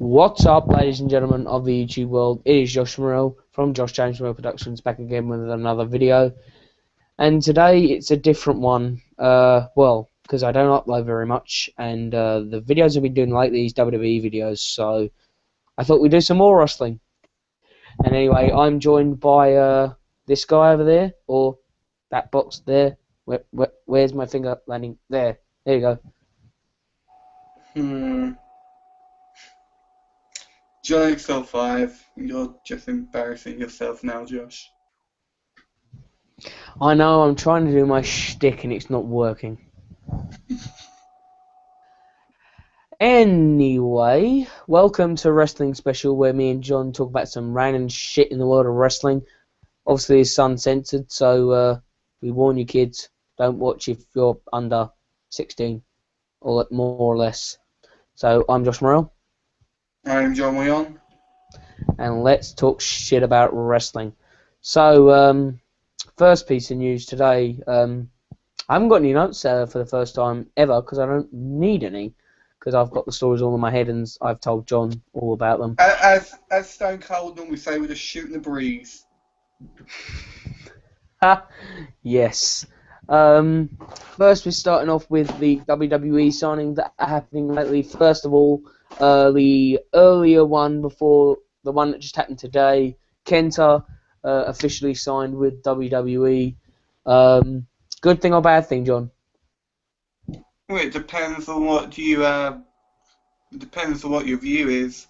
What's up, ladies and gentlemen of the YouTube world? It is Josh Morrell from Josh James Morrell Productions, back again with another video. And today it's a different one, well, because I don't upload very much, and the videos I've been doing lately is WWE videos, so I thought we'd do some more wrestling. And anyway, I'm joined by this guy over there, or that box there. Where's my finger landing? There you go. JohnnyXL5, you're just embarrassing yourself now, Josh. I know, I'm trying to do my shtick and it's not working. Anyway, welcome to Wrestling Special, where me and John talk about some random shit in the world of wrestling. Obviously, it's uncensored, so we warn you kids, don't watch if you're under 16, or more or less. So, I'm Josh Morrell. I'm John Leon. And let's talk shit about wrestling. So, first piece of news today, I haven't got any notes for the first time ever, because I don't need any, because I've got the stories all in my head and I've told John all about them. As Stone Cold normally say, we're just shooting the breeze. Yes. First, we're starting off with the WWE signing that are happening lately. First of all, the earlier one before the one that just happened today, Kenta officially signed with WWE. Good thing or bad thing, John? Well, it depends on what you it depends on what your view is.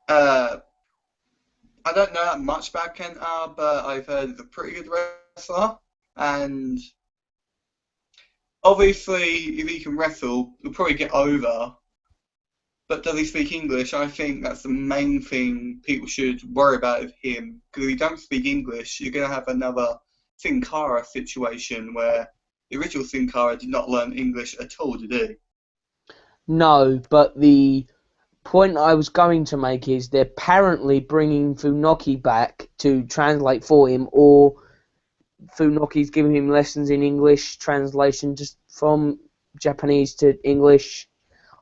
I don't know that much about Kenta, but I've heard he's a pretty good wrestler, and obviously, if he can wrestle, he'll probably get over. But does he speak English? I think that's the main thing people should worry about with him. Because if you don't speak English, you're going to have another Sin Cara situation where the original Sin Cara did not learn English at all, did he? No, but the point I was going to make is they're apparently bringing Funaki back to translate for him, or Funaki's giving him lessons in English, translation just from Japanese to English,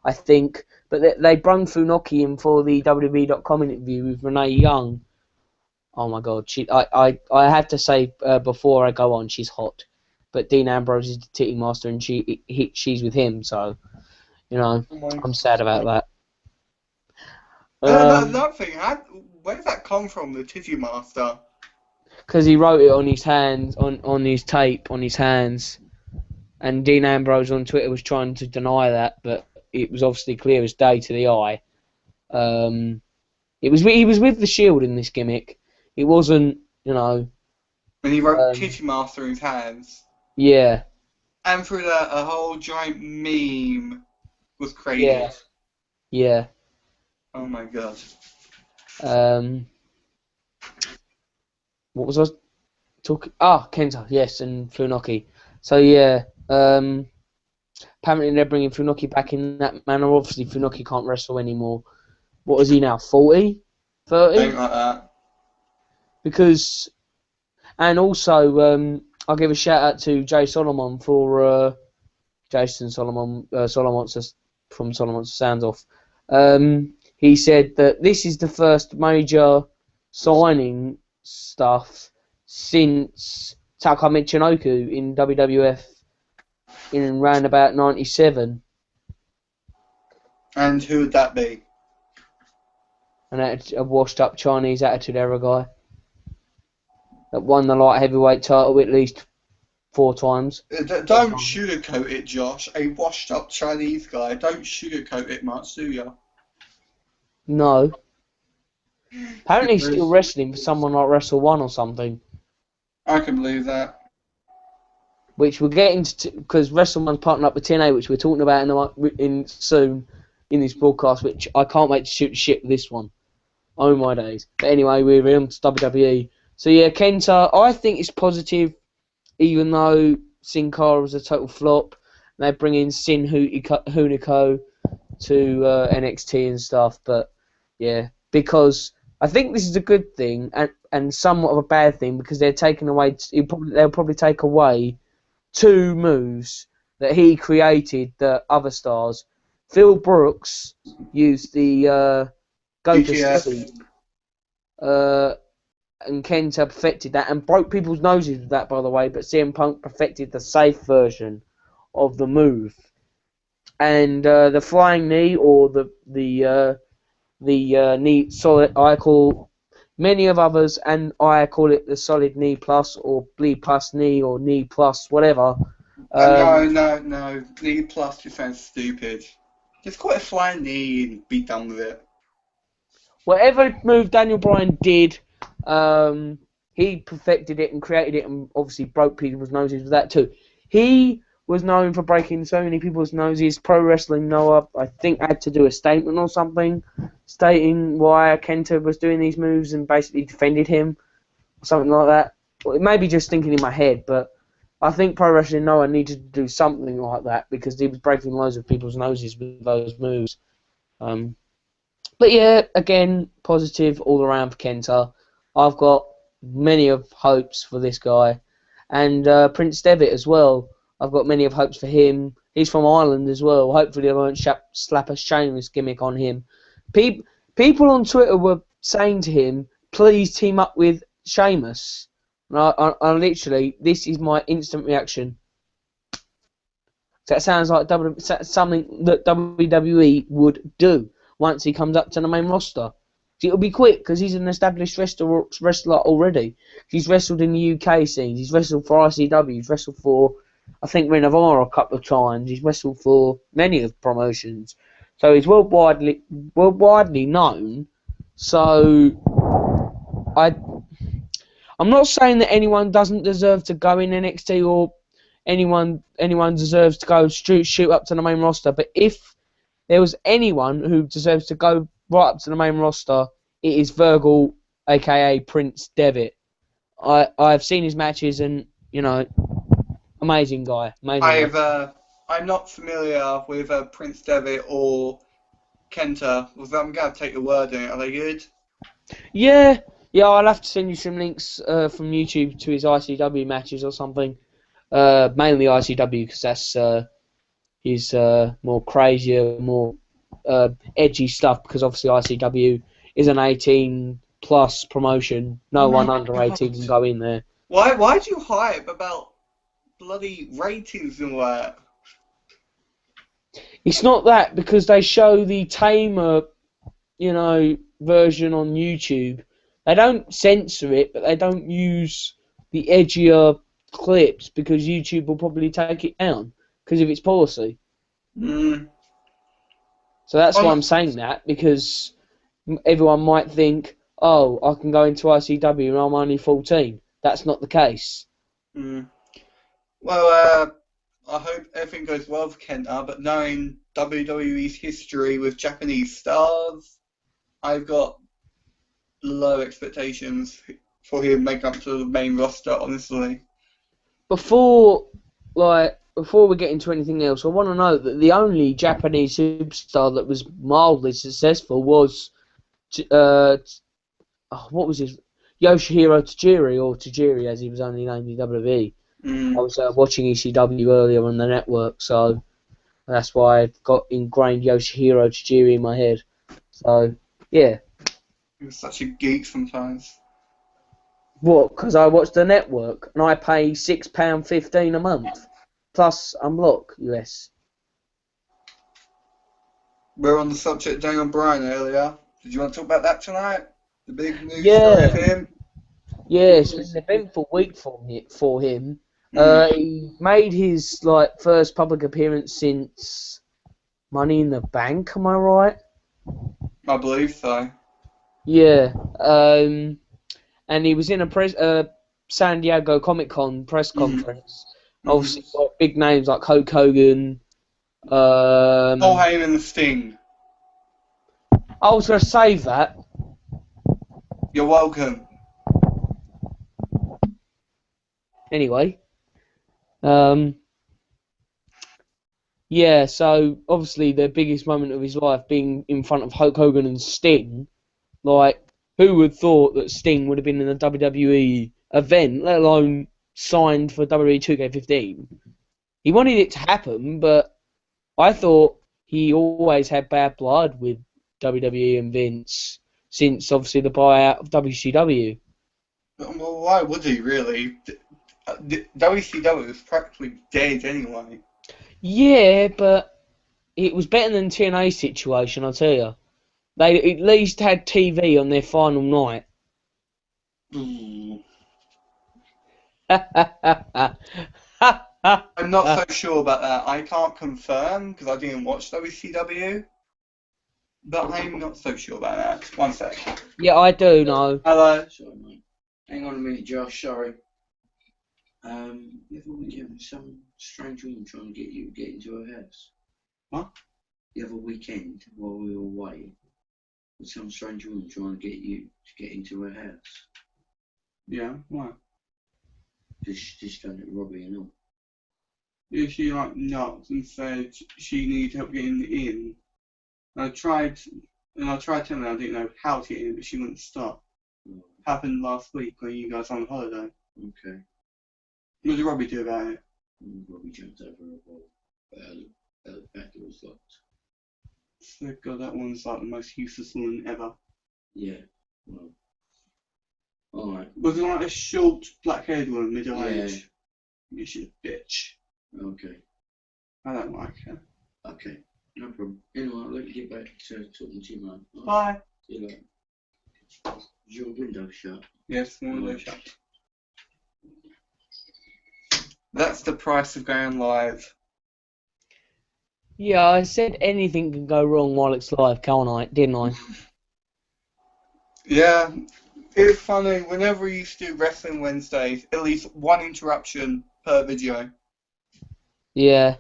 I think. But they brung Funaki in for the WWE.com interview with Renee Young. Oh my God, I have to say before I go on, she's hot. But Dean Ambrose is the titty master, and she's with him, so you know, I'm sad about that. Another thing, where did that come from, the Titty Master? Because he wrote it on his hands, on his tape, on his hands. And Dean Ambrose on Twitter was trying to deny that, but it was obviously clear as day to the eye. He was with the Shield in this gimmick. It wasn't, you know. And he wrote Titty Master in his hands. Yeah. And through that, a whole giant meme was created. Yeah. Oh my God. What was I talking? Kenta, yes, and Funaki. So yeah, apparently they're bringing Funaki back in that manner. Obviously, Funaki can't wrestle anymore. What is he now? 40? 30? Something like that. Because, and also, I'll give a shout out to Jay Solomon for Jason Solomon, Solomon from Solomon's Sounds Off. He said that this is the first major signing stuff since Taka Michinoku in WWF in round about 97. And who would that be? A washed up Chinese Attitude Era guy that won the light heavyweight title at least 4 times. Don't sugarcoat it, Josh. A washed up Chinese guy. Don't sugarcoat it much, do you? No. Apparently he's still wrestling for someone like Wrestle 1 or something. I can believe that. Which we'll get into, because Wrestle 1's partnered up with TNA, which we're talking about soon in this broadcast, which I can't wait to shoot the shit with this one. Oh my days. But anyway, we're on to WWE. So yeah, Kenta, I think it's positive, even though Sin Cara was a total flop. They bring in Sin Hunico to NXT and stuff, but yeah, because I think this is a good thing and somewhat of a bad thing, because they're taking away. They'll probably take away 2 moves that he created that other stars. Phil Brooks used the go to BTS. sleep. And Kenta perfected that and broke people's noses with that, by the way. But CM Punk perfected the safe version of the move, and the flying knee or the knee solid. I call many of others, and I call it the solid knee plus or bleed plus knee or knee plus whatever. No. Knee plus just sounds stupid. Just call it a flying knee and be done with it. Whatever move Daniel Bryan did, he perfected it and created it, and obviously broke people's noses with that too. He was known for breaking so many people's noses. Pro Wrestling Noah, I think, had to do a statement or something, stating why Kenta was doing these moves and basically defended him, or something like that. Well, it may be just thinking in my head, but I think Pro Wrestling Noah needed to do something like that because he was breaking loads of people's noses with those moves. But yeah, again, positive all around for Kenta. I've got many of hopes for this guy. And Prince Devitt as well. I've got many of hopes for him. He's from Ireland as well. Hopefully they won't slap a Sheamus gimmick on him. People on Twitter were saying to him, please team up with Sheamus. And I literally, this is my instant reaction. That sounds like something that WWE would do once he comes up to the main roster. It'll be quick because he's an established wrestler already. He's wrestled in the UK scenes. He's wrestled for ICW. He's wrestled for, I think, Ring of Honor a couple of times. He's wrestled for many of the promotions. So he's worldwide known. So I'm not saying that anyone doesn't deserve to go in NXT or anyone deserves to go shoot up to the main roster. But if there was anyone who deserves to go right up to the main roster, it is Virgil, aka Prince Devitt. I've seen his matches and, you know, amazing guy. Amazing guy. I'm not familiar with Prince Devitt or Kenta. I'm going to take your word on it. Are they good? Yeah, I'll have to send you some links from YouTube to his ICW matches or something. Mainly ICW because that's his more crazier, more edgy stuff, because obviously ICW is an 18 plus promotion. No one under 18 can go in there. Why do you hype about bloody ratings and all that? It's not that, because they show the tamer, version on YouTube. They don't censor it, but they don't use the edgier clips because YouTube will probably take it down because of its policy. So that's why I'm saying that, because everyone might think, oh, I can go into ICW and I'm only 14. That's not the case. Well, I hope everything goes well for Kenta, but knowing WWE's history with Japanese stars, I've got low expectations for him making up to the main roster, honestly. Before we get into anything else, I want to note that the only Japanese superstar that was mildly successful was, what was his? Yoshihiro Tajiri, or Tajiri as he was only named in WWE. I was watching ECW earlier on the network, so that's why I got ingrained Yoshihiro Tajiri in my head. So, yeah. You're such a geek sometimes. What? Because I watch the network and I pay £6.15 a month. Plus unlock US. We're on the subject of Daniel Bryan earlier. Did you want to talk about that tonight? The big news story of him? Yeah, it's been an eventful week for him. He made his first public appearance since Money in the Bank, am I right? I believe so. Yeah. And he was in a San Diego Comic-Con press conference. Obviously, got big names like Hulk Hogan. Paul Heyman and Sting. I was going to save that. You're welcome. Anyway. Yeah, so obviously the biggest moment of his life being in front of Hulk Hogan and Sting. Who would have thought that Sting would have been in a WWE event, let alone signed for WWE 2K15? He wanted it to happen, but I thought he always had bad blood with WWE and Vince since obviously the buyout of WCW. Well, why would he really? WCW was practically dead anyway. Yeah, but it was better than TNA situation, I'll tell you. They at least had TV on their final night. I'm not so sure about that. I can't confirm because I didn't watch WCW, but I'm not so sure about that. One sec. Yeah, I do know. Hello. Sorry, mate. Hang on a minute, Josh. Sorry. The other weekend, some strange woman trying to get into her house. What? The other weekend, while we were away, was some strange woman trying to get into her house. Yeah, why? Just done it, Robbie and all. Yeah, she like knocked and said she needed help getting in. And I tried telling her I didn't know how to get in, but she wouldn't stop. Oh, Happened last week when you guys were on holiday. okay. What did Robbie do about it? Robbie jumped over a wall. The back door was locked. So, God, that one's like the most useless woman ever. Yeah. Well. Alright. Was it like a short, black-haired woman, middle-aged? Yeah. She's a bitch. Okay. I don't like her. Okay. No problem. Anyway, I'll let you get back to talking to you, man. Bye. See you later. Is your window shut? Yes, window shut. That's the price of going live. Yeah, I said anything can go wrong while it's live, can't I? Didn't I? Yeah, it's funny. Whenever we used to do Wrestling Wednesdays, at least one interruption per video. Yeah.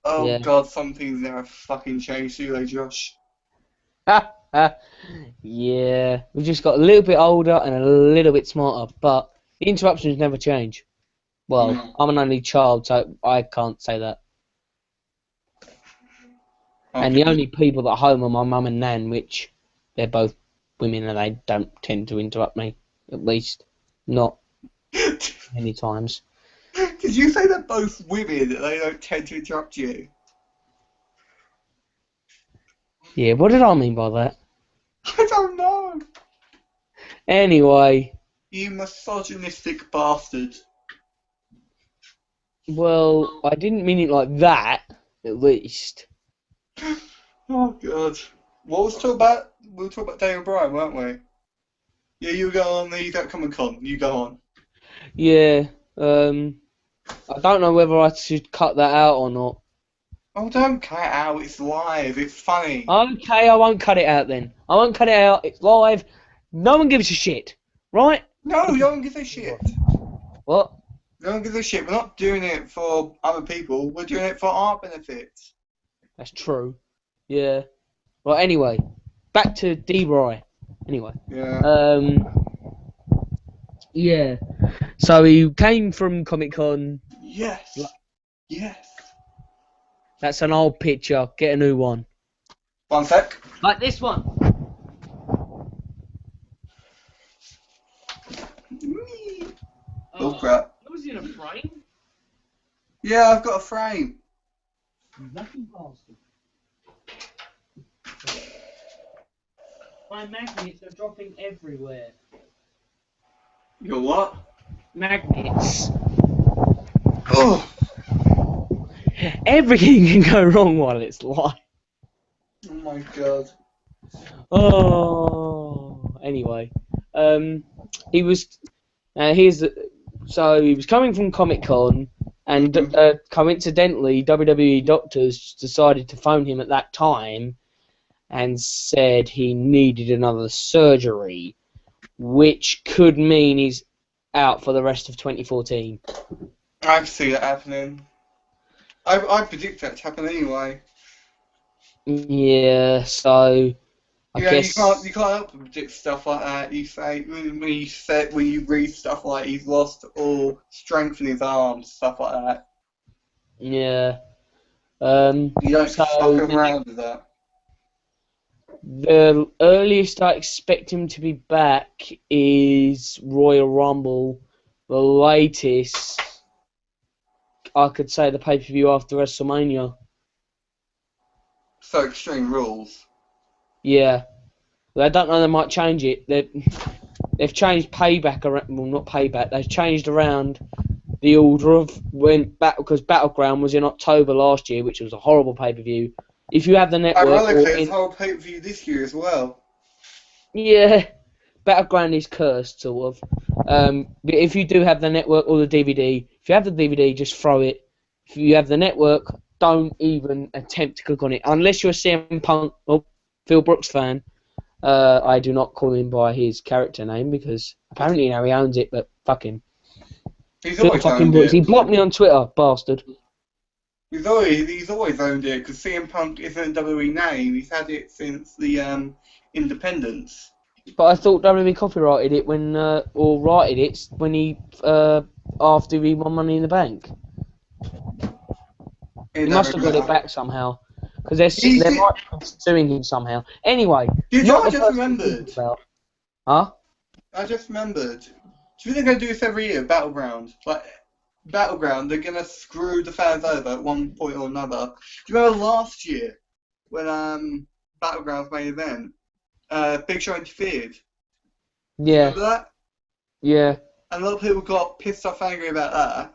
Oh Yeah. God, some things never fucking changed, do they, Josh? Yeah. We just got a little bit older and a little bit smarter, but the interruptions never change. Well, No. I'm an only child, so I can't say that. Okay. And the only people at home are my mum and nan, which they're both women and they don't tend to interrupt me. At least not many times. Did you say they're both women and they don't tend to interrupt you? Yeah, what did I mean by that? I don't know. Anyway, You misogynistic bastard. well, I didn't mean it like that, at least. Oh God. What was talk about? We were talking about Daniel Bryan, weren't we? Yeah, you go on the Comic-Con. You go on. Yeah, I don't know whether I should cut that out or not. Oh, don't cut it out. It's live. It's funny. Okay, I won't cut it out then. I won't cut it out. It's live. No one gives a shit, right? No, no one gives a shit. What? No one gives a shit. We're not doing it for other people. We're doing it for our benefit. That's true. Yeah. Well, anyway, back to D-Bry. Anyway. Yeah. Yeah. So he came from Comic-Con. Yes. Yes. That's an old picture. Get a new one. One sec. Like this one. Oh crap. Was in a frame? Yeah, I've got a frame. Lucky bastard. My magnets are dropping everywhere. Your what? Magnets. Oh. Everything can go wrong while it's live. Oh my God. Oh. Anyway, he was. So he was coming from Comic Con, and coincidentally, WWE doctors decided to phone him at that time, and said he needed another surgery, which could mean he's out for the rest of 2014. I can see that happening. I predict that to happen anyway. Yeah, so I guess you can't help but predict stuff like that. You say when you read stuff like he's lost all strength in his arms, stuff like that. yeah. You don't So fuck around with that. the earliest I expect him to be back is Royal Rumble. The latest, I could say the pay-per-view after WrestleMania. So Extreme Rules. Yeah. I don't know. They might change it. They've changed payback around. Well, not payback. They've changed around the order of because Battleground was in October last year, which was a horrible pay-per-view. If you have the network, Ironically, it's a whole pay-per-view this year as well. yeah, Battleground is cursed, sort of. But if you do have the network or the DVD, if you have the DVD, just throw it. If you have the network, don't even attempt to click on it unless you're a CM Punk or Phil Brooks fan. I do not call him by his character name because apparently now he owns it, but fuck him. He's Phil always fucking owned Brooks. He it. blocked me on Twitter, bastard. He's always owned it because CM Punk isn't a WWE name. He's had it since the independence. But I thought WWE copyrighted it when, or righted it when he, after he won Money in the Bank. He must have got it back somehow. Because they're might be suing him somehow. Anyway, Dude, not I the just first remembered. About. Huh? I just remembered. Do you think they're going to do this every year, Battleground? Like, Battleground, they're going to screw the fans over at one point or another. Do you remember last year when Battleground's main event, Big Show interfered? Yeah. Remember that? Yeah. And a lot of people got pissed off angry about that.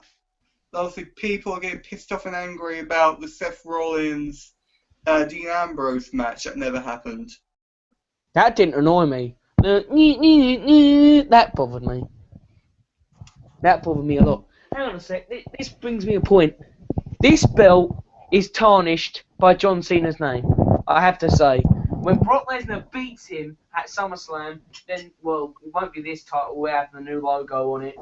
Obviously, people are getting pissed off and angry about the Seth Rollins, Dean Ambrose match that never happened. That didn't annoy me. That bothered me. That bothered me a lot. Hang on a sec. This brings me a point. This belt is tarnished by John Cena's name. I have to say. When Brock Lesnar beats him at SummerSlam, then, well, it won't be this title. We'll have the new logo on it.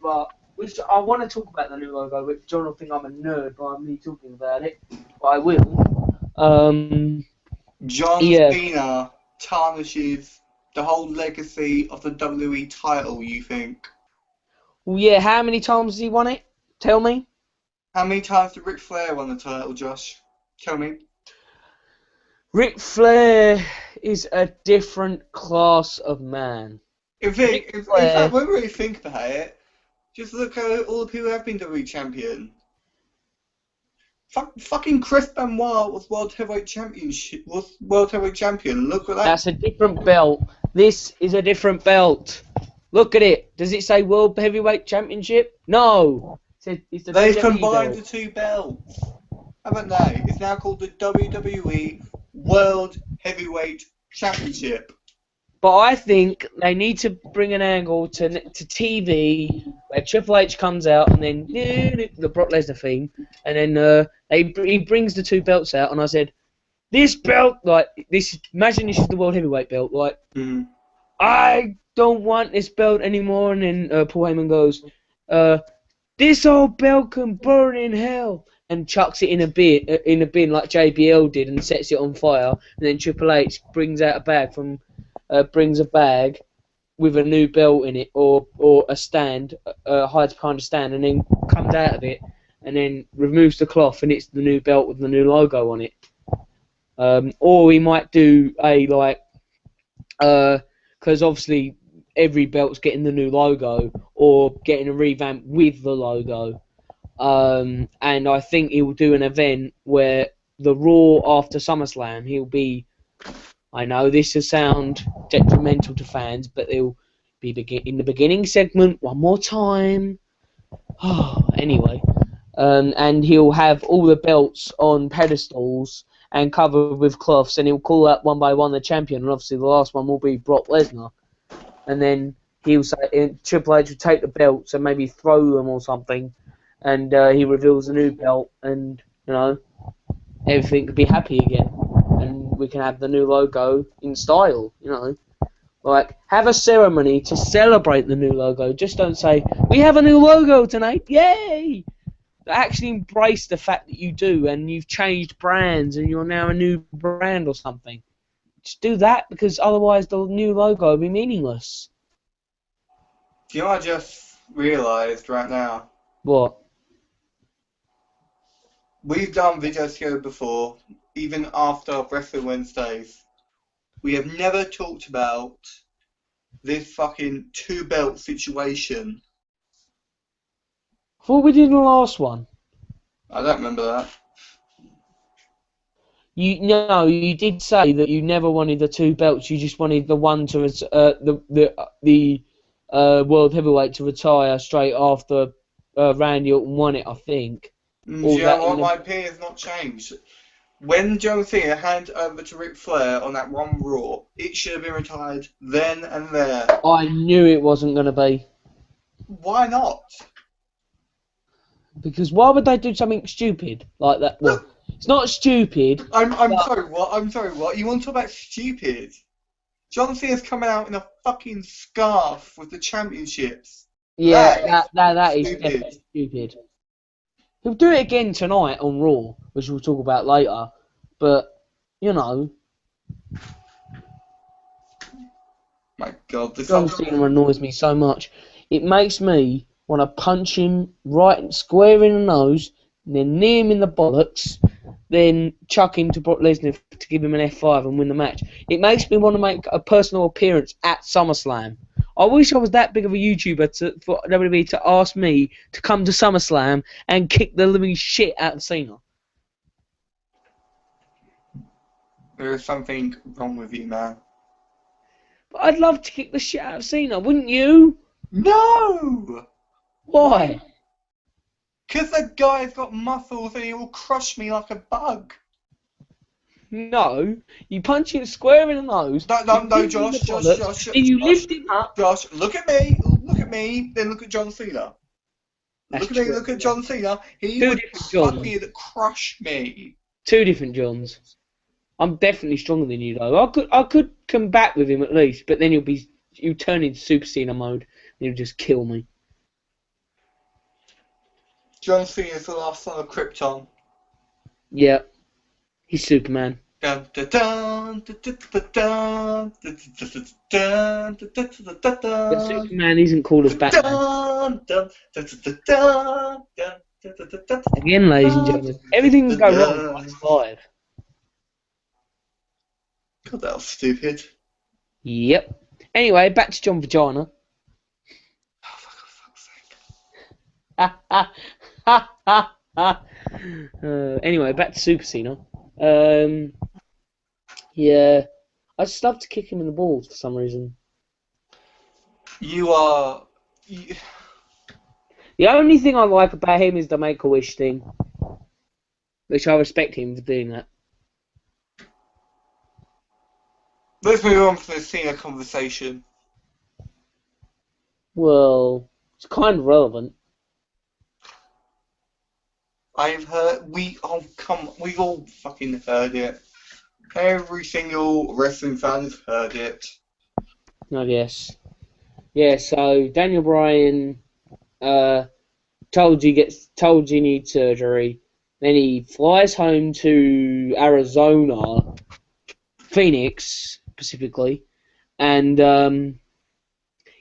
But which I want to talk about the new logo, which John will think I'm a nerd by me talking about it. But I will. John Cena tarnishes the whole legacy of the WWE title, you think? Well, yeah, how many times has he won it? Tell me. How many times did Ric Flair won the title, Josh? Tell me. Ric Flair is a different class of man. In fact, when we really think about it, just look at all the people who have been WWE champion. Fucking Chris Benoit was World Heavyweight Champion. Look at that. That's a different belt. This is a different belt. Look at it. Does it say World Heavyweight Championship? No. It's the They've WWE combined belt. the two belts, haven't they? It's now called the WWE World Heavyweight Championship. But I think they need to bring an angle to TV where Triple H comes out and then the Brock Lesnar theme, and then he brings the two belts out, and I said, this belt, like this. Imagine this is the World Heavyweight belt, like I don't want this belt anymore, and then Paul Heyman goes, this old belt can burn in hell, and chucks it in a bin like JBL did, and sets it on fire, and then Triple H brings out a bag brings a bag with a new belt in it, or a stand, hides behind a stand, and then comes out of it, and then removes the cloth, and it's the new belt with the new logo on it. Or we might do because obviously every belt's getting the new logo, or getting a revamp with the logo. And I think he'll do an event where the Raw after SummerSlam, he'll be, I know this will sound detrimental to fans, but they'll be in the beginning segment one more time. Anyway, and he'll have all the belts on pedestals and covered with cloths, and he'll call out one by one the champion, and obviously the last one will be Brock Lesnar. And then he'll say, Triple H will take the belts and maybe throw them or something, and he reveals a new belt, and everything could be happy again. And we can have the new logo in style, Like, have a ceremony to celebrate the new logo. Just don't say, we have a new logo tonight, yay! Actually embrace the fact that you do, and you've changed brands, and you're now a new brand or something. Just do that, because otherwise the new logo will be meaningless. Do you know what I just realised right now? What? We've done videos here before, even after Wrestling Wednesdays. We have never talked about this fucking two-belt situation. I thought we did in the last one. I don't remember that. You did say that you never wanted the two belts. You just wanted the one to the world heavyweight to retire straight after Randy Orton won it. I think. Do you know what? My opinion's not changed. When John Cena handed over to Ric Flair on that one Raw, it should have been retired then and there. I knew it wasn't going to be. Why not? Because why would they do something stupid like that? Well, it's not stupid. I'm sorry, what? I'm sorry, what? You want to talk about stupid? John Cena's coming out in a fucking scarf with the championships. Yeah, that is definitely stupid. He'll do it again tonight on Raw, which we'll talk about later. But, you know... My God, this John Cena annoys me so much. It makes me want to punch him right square in the nose, and then knee him in the bollocks, then chuck him to Brock Lesnar to give him an F5 and win the match. It makes me want to make a personal appearance at SummerSlam. I wish I was that big of a YouTuber for WWE to ask me to come to SummerSlam and kick the living shit out of Cena. There is something wrong with you, man. But I'd love to kick the shit out of Cena, wouldn't you? No! Why? Because that guy's got muscles and he will crush me like a bug. No, you punch him square in the nose. No, Josh, and you lift him up. Josh, look at me, then look at John Cena. Look at John Cena. He would fucking crush me. Two different Johns. I'm definitely stronger than you, though. I could combat with him at least, but then you'll turn into Super Cena mode, and you'll just kill me. John Cena's the last son of Krypton. Yeah, he's Superman. Dun, dun, dun, dun, dun, dun, dun, dun, dun, dun, But Superman isn't called as Batman. Again, ladies and gentlemen, everything can go wrong when it's live. God, that was stupid. Yep. Anyway, back to John Vagina. Anyway, back to Super Cena. Yeah, I just love to kick him in the balls for some reason. The only thing I like about him is the Make-A-Wish thing, which I respect him for doing that. Let's move on from the Cena conversation. Well, it's kind of relevant. We've all fucking heard it. Every single wrestling fan has heard it. I guess. Yeah, so Daniel Bryan told you need surgery. Then he flies home to Arizona, Phoenix specifically, and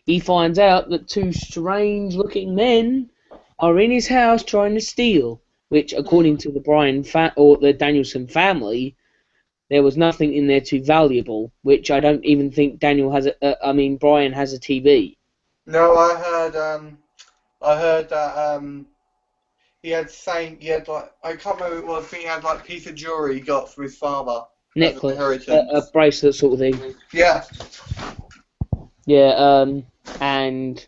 he finds out that two strange-looking men are in his house trying to steal. Which, according to the the Danielson family, there was nothing in there too valuable. Which I don't even think Brian has a TV. No, I heard that he had like, I can't remember what it was. I think he had like a piece of jewelry he got from his father. Necklace, a bracelet sort of thing. Yeah. Yeah. And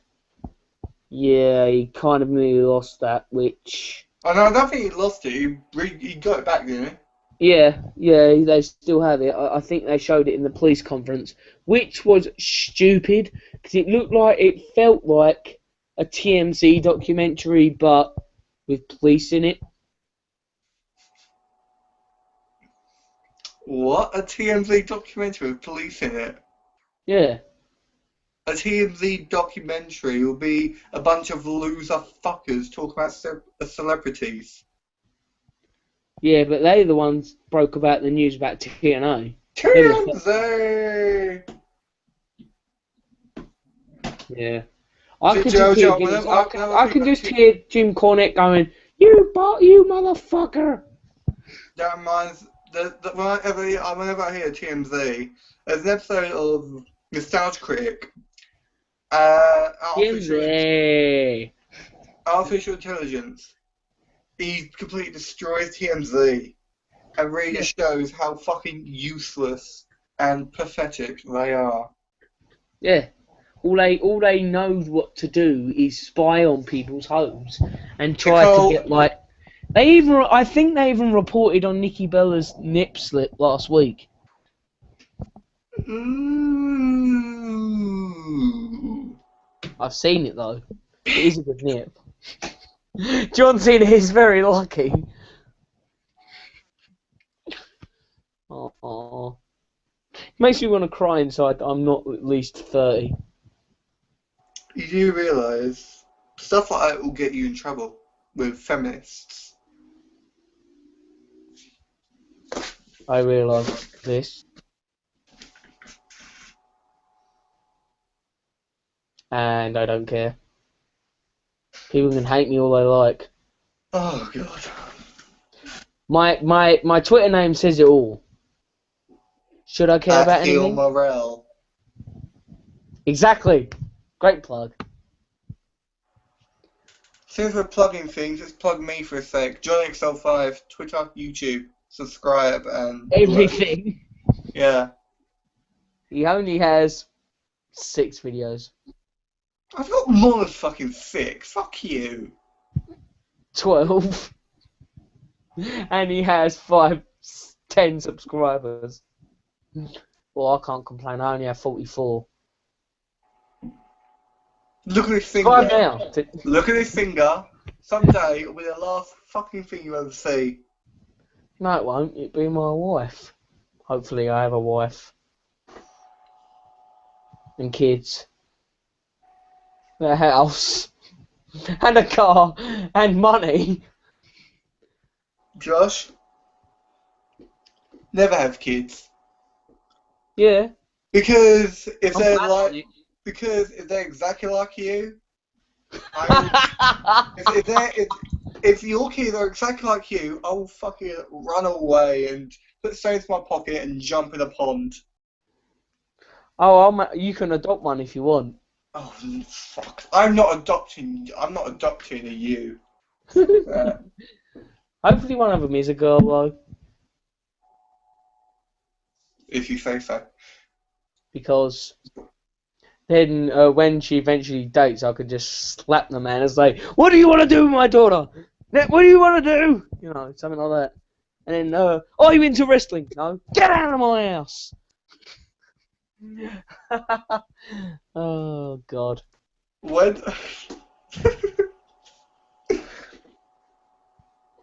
yeah, he kind of nearly lost that, which. Oh, no, I don't think he lost it. He got it back, didn't he? Yeah, they still have it. I think they showed it in the police conference, which was stupid, because it felt like a TMZ documentary, but with police in it. What? A TMZ documentary with police in it? Yeah. A TMZ documentary will be a bunch of loser fuckers talking about celebrities. Yeah, but they're the ones broke about the news about TNA. TMZ! Yeah. I can just hear Jim Cornette going, You motherfucker! That reminds... Whenever I hear TMZ, there's an episode of Nostalgia Critic. Artificial intelligence. He completely destroys TMZ. and really just shows how fucking useless and pathetic they are. Yeah. All they know what to do is spy on people's homes and try to get like. I think they even reported on Nikki Bella's nip slip last week. Ooh. I've seen it though. It is a good nip. John Cena is very lucky. Oh, makes me want to cry inside that I'm not at least 30. You do realise stuff like that will get you in trouble with feminists. I realise this. And I don't care. People can hate me all they like. Oh god. My Twitter name says it all. Should I care about anything? Morrell. Exactly. Great plug. Since we're plugging things, let's plug me for a sec. JohnnyXL5, Twitter, YouTube, subscribe and Everything. Yeah. He only has 6 videos. I've got more than fucking 6. Fuck you. 12. And he has 10 subscribers. Well, I can't complain. I only have 44. Look at his finger. Right now. Look at his finger. Someday it'll be the last fucking thing you ever see. No, it won't. It'll be my wife. Hopefully I have a wife. And kids. A house. And a car. And money. Josh, never have kids. Yeah. Because if they're Because if they're exactly like you, if your kids are exactly like you, I will fucking run away and put stones in my pocket and jump in a pond. Oh, you can adopt one if you want. Oh fuck! I'm not adopting a you. Hopefully one of them is a girl though. If you say so. Because then when she eventually dates, I could just slap the man and say, "What do you want to do with my daughter? What do you want to do?" You know, something like that. And then, are you into wrestling? No. Get out of my house. Oh God. When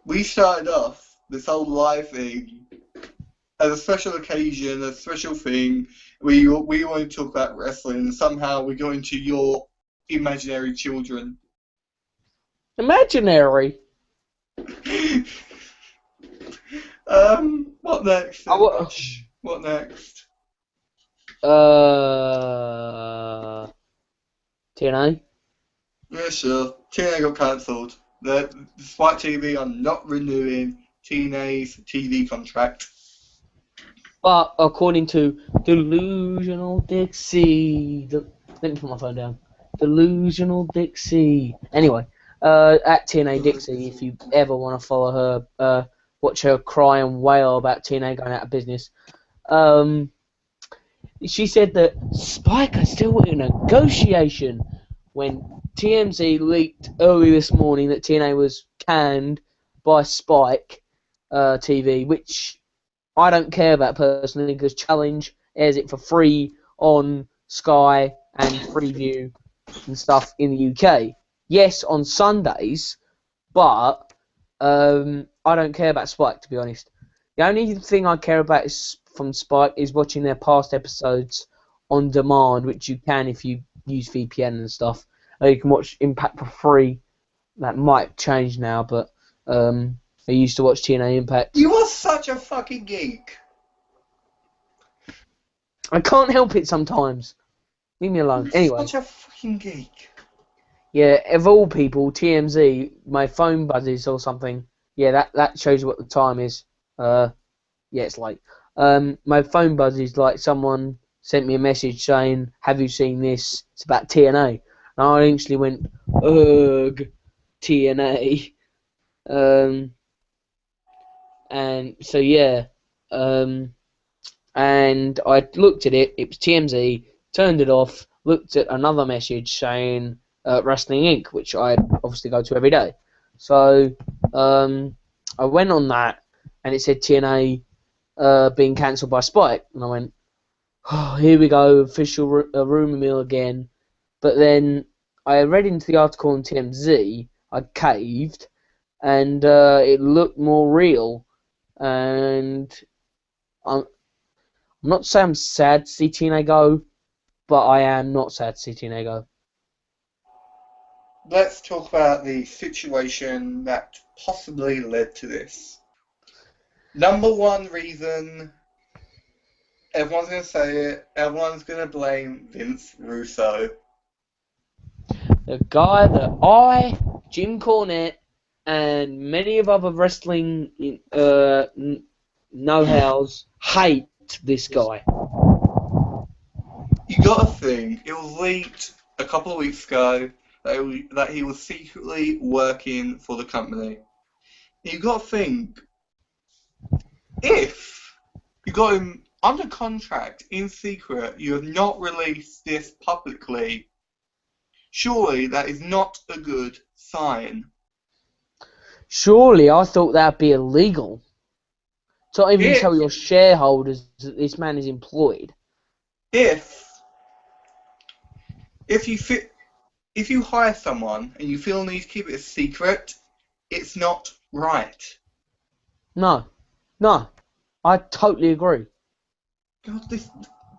we started off this whole live thing as a special occasion, a special thing, we wanted to talk about wrestling, and somehow we got into your imaginary children. Imaginary? What next? What next? TNA? Yeah, sure. TNA got cancelled. Despite TV, I'm not renewing TNA's TV contract. But according to Delusional Dixie, let me put my phone down. Delusional Dixie. Anyway, at TNA Dixie, if you ever want to follow her, watch her cry and wail about TNA going out of business. She said that Spike is still in negotiation when TMZ leaked early this morning that TNA was canned by Spike TV, which I don't care about personally because Challenge airs it for free on Sky and Freeview and stuff in the UK. Yes, on Sundays, but I don't care about Spike, to be honest. The only thing I care about from Spike is watching their past episodes on demand, which you can if you use VPN and stuff. You can watch Impact for free. That might change now, but I used to watch TNA Impact. You are such a fucking geek. I can't help it sometimes. Leave me alone. Anyway. Such a fucking geek. Yeah, of all people, TMZ, my phone buzzes or something. Yeah, that shows you what the time is. Yeah, it's late. My phone buzzes like someone sent me a message saying, "Have you seen this? It's about TNA." And I instantly went, "Ugh, TNA." And so yeah, and I looked at it. It was TMZ. Turned it off. Looked at another message saying Wrestling Inc., which I obviously go to every day. So I went on that, and it said TNA being cancelled by Spike, and I went, oh, here we go, official rumour mill again. But then I read into the article on TMZ. I caved, and it looked more real. And I'm not saying I'm sad to see TNA go, but I am not sad to see TNA go. Let's talk about the situation that possibly led to this. Number one reason, everyone's going to say it, everyone's going to blame Vince Russo. The guy that I, Jim Cornette, and many of other wrestling know-hows hate this guy. You got to think, it was leaked a couple of weeks ago that he was secretly working for the company. You got to think, if you got him under contract in secret, you have not released this publicly, surely that is not a good sign. Surely I thought that'd be illegal. To not even tell your shareholders that this man is employed. If you hire someone and you feel need to keep it a secret, it's not right. No, I totally agree. God,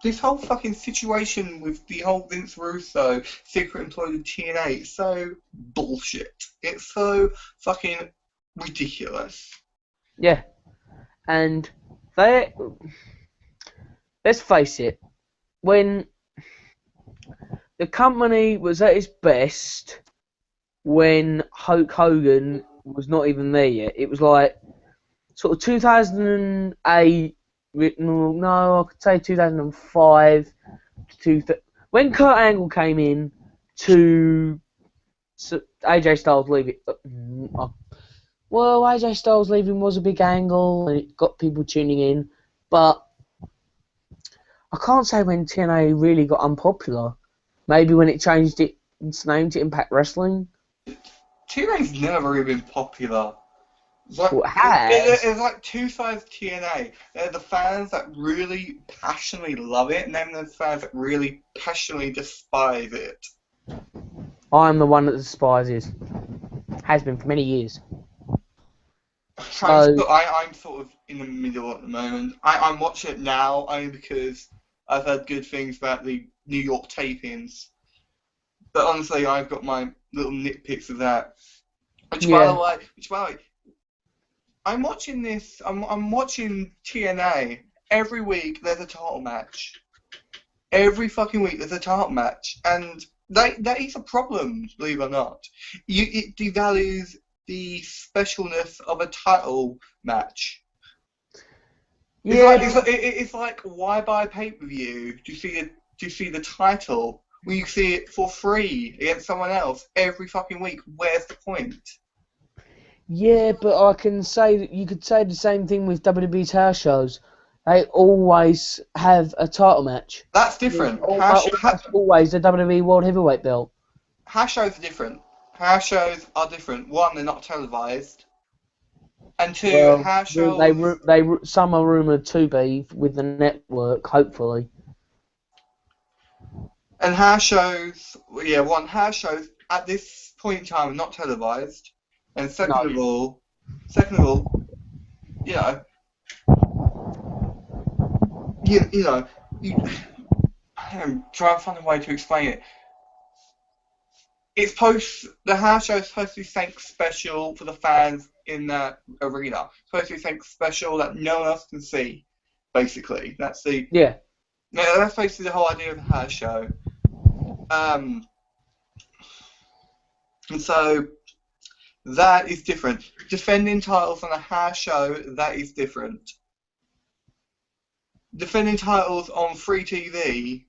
this whole fucking situation with the whole Vince Russo secret employee of TNA is so bullshit. It's so fucking ridiculous. Yeah, and let's face it, when the company was at its best, when Hulk Hogan was not even there yet, it was like sort of 2008. No, I could say 2005 when Kurt Angle came in to AJ Styles leaving. Well, AJ Styles leaving was a big angle and it got people tuning in, but I can't say when TNA really got unpopular. Maybe when it changed its name to Impact Wrestling. TNA's never really been popular. It's like, Well, it has. It's like two sides of TNA. They're the fans that really passionately love it, and then there's the fans that really passionately despise it. I'm the one that despises. Has been for many years. I'm sort of in the middle at the moment. I'm watching it now only because I've heard good things about the New York tapings. But honestly, I've got my little nitpicks of that. Which by the way, I'm watching this. I'm watching TNA every week. There's a title match. Every fucking week there's a title match, and that is a problem. Believe it or not, it devalues the specialness of a title match. Yeah, it's like why buy pay-per-view? Do you see the title when you see it for free against someone else every fucking week? Where's the point? Yeah, but I can say that you could say the same thing with WWE's house shows. They always have a title match. That's different. Always the WWE World Heavyweight belt. House shows are different. House shows are different. One, they're not televised. And two, house shows... Some are rumoured to be with the network, hopefully. And house shows... Yeah, one, house shows at this point in time are not televised. And second of all, you know... I'm trying to find a way to explain it. The house show is supposed to be something special for the fans in that arena. It's supposed to be something special that no one else can see, basically. That's basically the whole idea of the house show. And so that is different. Defending titles on a house show, that is different. Defending titles on free TV.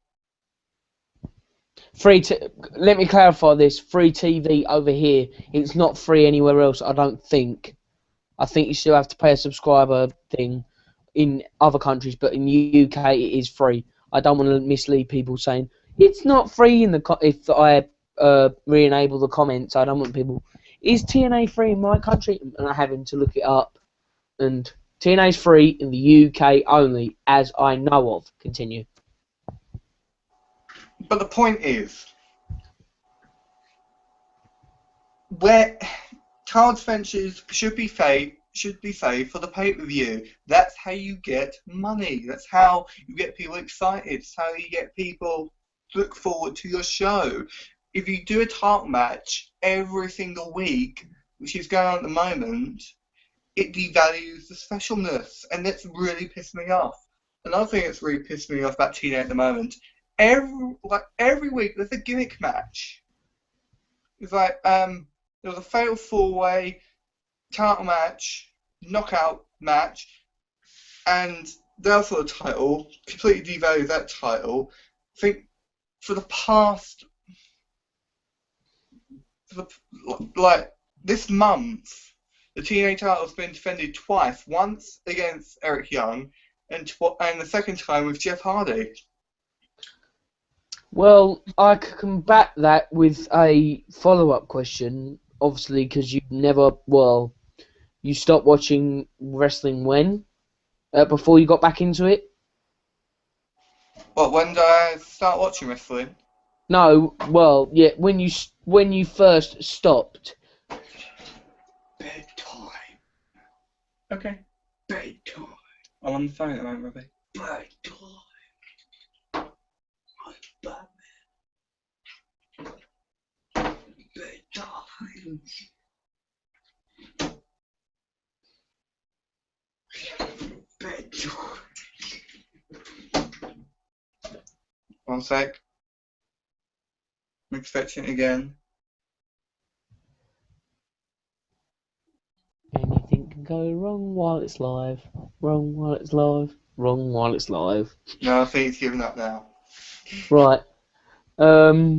Let me clarify this. Free TV over here. It's not free anywhere else, I don't think. I think you still have to pay a subscriber thing in other countries, but in UK it is free. I don't want to mislead people saying it's not free in the if I re-enable the comments. I don't want people. Is TNA free in my country? And I having to look it up. And TNA is free in the UK only, as I know of. Continue. But the point is, where card ventures should be saved for the pay-per-view. That's how you get money. That's how you get people excited. It's how you get people to look forward to your show. If you do a title match every single week, which is going on at the moment, it devalues the specialness, and that's really pissed me off. Another thing that's really pissed me off about TNA at the moment, every week there's a gimmick match. It's like there was a fatal four-way title match, knockout match, and therefore the title completely devalues that title. I think for the past, this month, the TNA title has been defended twice. Once against Eric Young, and the second time with Jeff Hardy. Well, I can combat that with a follow-up question, obviously, because you stopped watching wrestling when? Before you got back into it? What, when did I start watching wrestling? No, well, yeah, when you first stopped. Bedtime. Okay. Bedtime. I'm on the phone at the moment, Robbie. Bedtime. I'm Batman. Bedtime. Bedtime. One sec. I'm expecting it again. Anything can go wrong while it's live. Wrong while it's live. Wrong while it's live. No, I think it's given up now. Right. What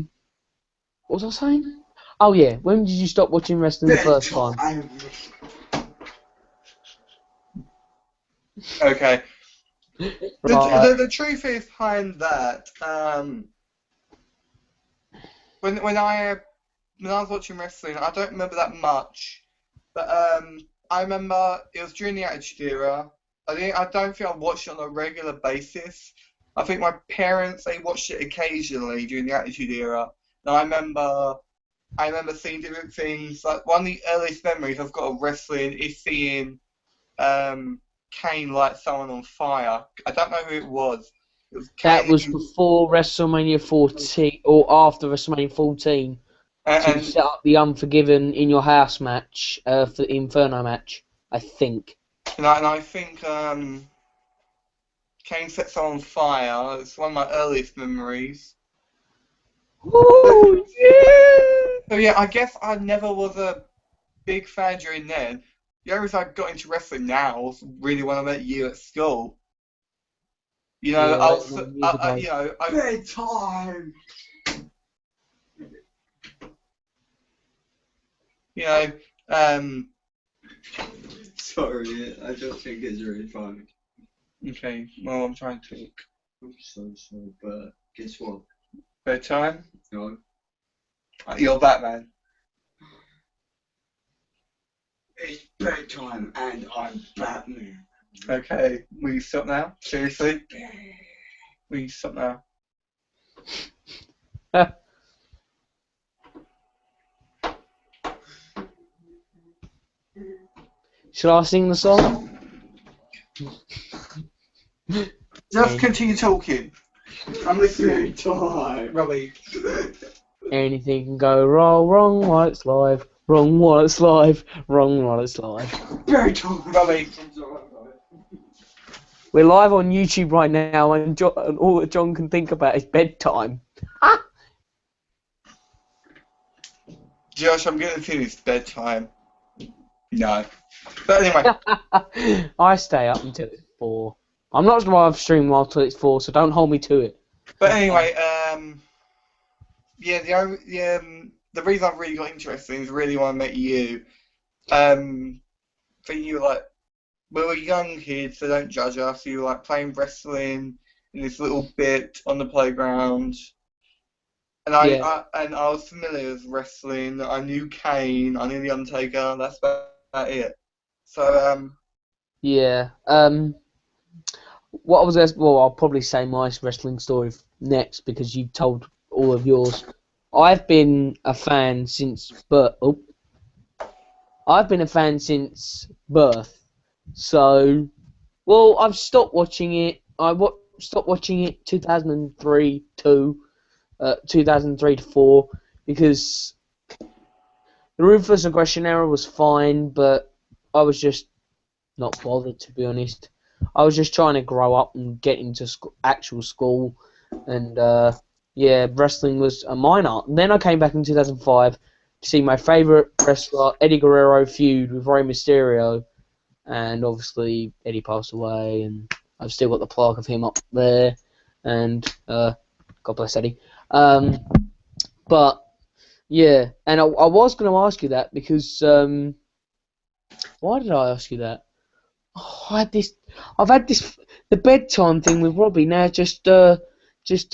was I saying? Oh yeah, when did you stop watching wrestling the first time? Okay. Right. The truth is behind that. When I was watching wrestling, I don't remember that much, but I remember it was during the Attitude Era. I don't think I watched it on a regular basis. I think my parents, they watched it occasionally during the Attitude Era. And I remember seeing different things. Like one of the earliest memories I've got of wrestling is seeing Kane light someone on fire. I don't know who it was. It was Kane. That was before WrestleMania 14 or after WrestleMania 14 to set up the Unforgiven in your house match for the Inferno match, I think. And I think Kane set someone on fire. It's one of my earliest memories. Oh yeah! So yeah, I guess I never was a big fan during then. The only reason I got into wrestling now was really when I met you at school. You know, Yeah, Bedtime. You know, Sorry, I don't think it's really funny. Okay, well, I'm trying to talk. I'm so sorry, but guess what? Bedtime? No. You're Batman. It's bedtime and I'm Batman. Okay, will you stop now? Seriously? Will you stop now? Should I sing the song? Just continue talking. I'm listening. Bedtime. Robbie. Anything can go wrong while it's live. Wrong while it's live. Wrong while it's live. Bedtime. Robbie. We're live on YouTube right now, and all that John can think about is bedtime. Josh, I'm getting the feeling it's bedtime. No. But anyway. I stay up until it's 4. I'm not live streaming while till it's 4, so don't hold me to it. But anyway, yeah, the reason I've really got interested is really when I met you. think you were like, we were young kids, so don't judge us. You were like playing wrestling in this little bit on the playground. And Yeah. I was familiar with wrestling. I knew Kane, I knew The Undertaker. That's about it. So Yeah. What I was gonna, well, I'll probably say my wrestling story next because you told all of yours. I've been a fan since birth. Oh, I've been a fan since birth. So, well, I've stopped watching it. Stopped watching it 2003 to 2003 to 4 because the Ruthless Aggression era was fine, but I was just not bothered, to be honest. I was just trying to grow up and get into actual school, and yeah, wrestling was a minor. Then I came back in 2005 to see my favourite wrestler, Eddie Guerrero, feud with Rey Mysterio, and obviously Eddie passed away, and I've still got the plaque of him up there, and God bless Eddie. But yeah, and I was going to ask you that because why did I ask you that? Oh, I've had this, the bedtime thing with Robbie now just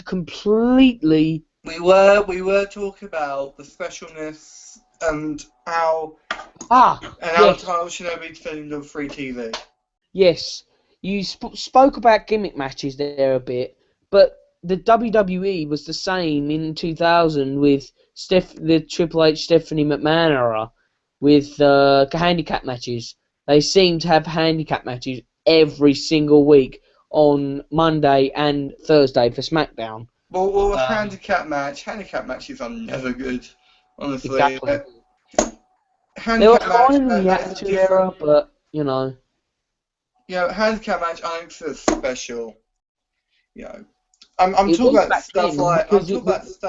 completely. we were talking about the specialness and how Yes, Tyler Shinobi defended on free TV. yes. You spoke about gimmick matches there a bit, but the WWE was the same in 2000 with the Triple H Stephanie McMahon era with handicap matches. They seem to have handicap matches every single week on Monday and Thursday for SmackDown. Well, handicap matches are never good, honestly. Exactly. They were Handicap fine in match, the that is a Attitude Era, but you know. handicap match, I think is special. You know, I'm It talking was about back stuff then like because it was.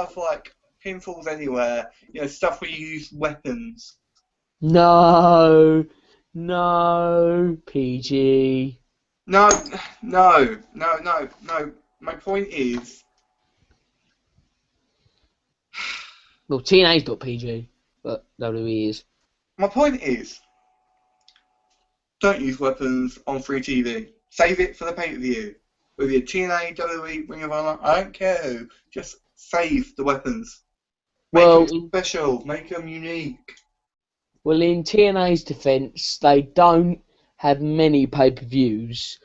pinfalls anywhere. You know, stuff where you use weapons. No, PG. No. My point is, Well, TNA's got PG, but WWE is. don't use weapons on free TV. Save it for the pay-per-view. With your TNA, WWE, Ring of Honor, I don't care who. Just save the weapons. Make Well, them special. Make them unique. well, in TNA's defense, they don't have many pay-per-views,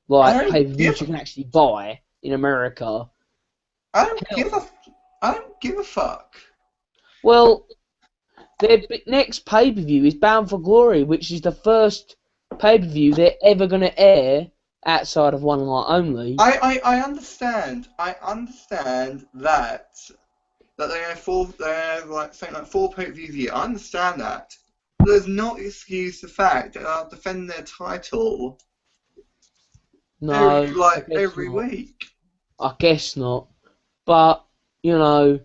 like pay-per-views you can actually buy in America. I don't give a fuck. Well, their next pay-per-view is Bound for Glory, which is the first pay-per-view they're ever going to air outside of One Night Only. I understand that they have four pay-per-views a year. I understand that. But does not excuse the fact that they'll defend their title every week. I guess not. But, you know,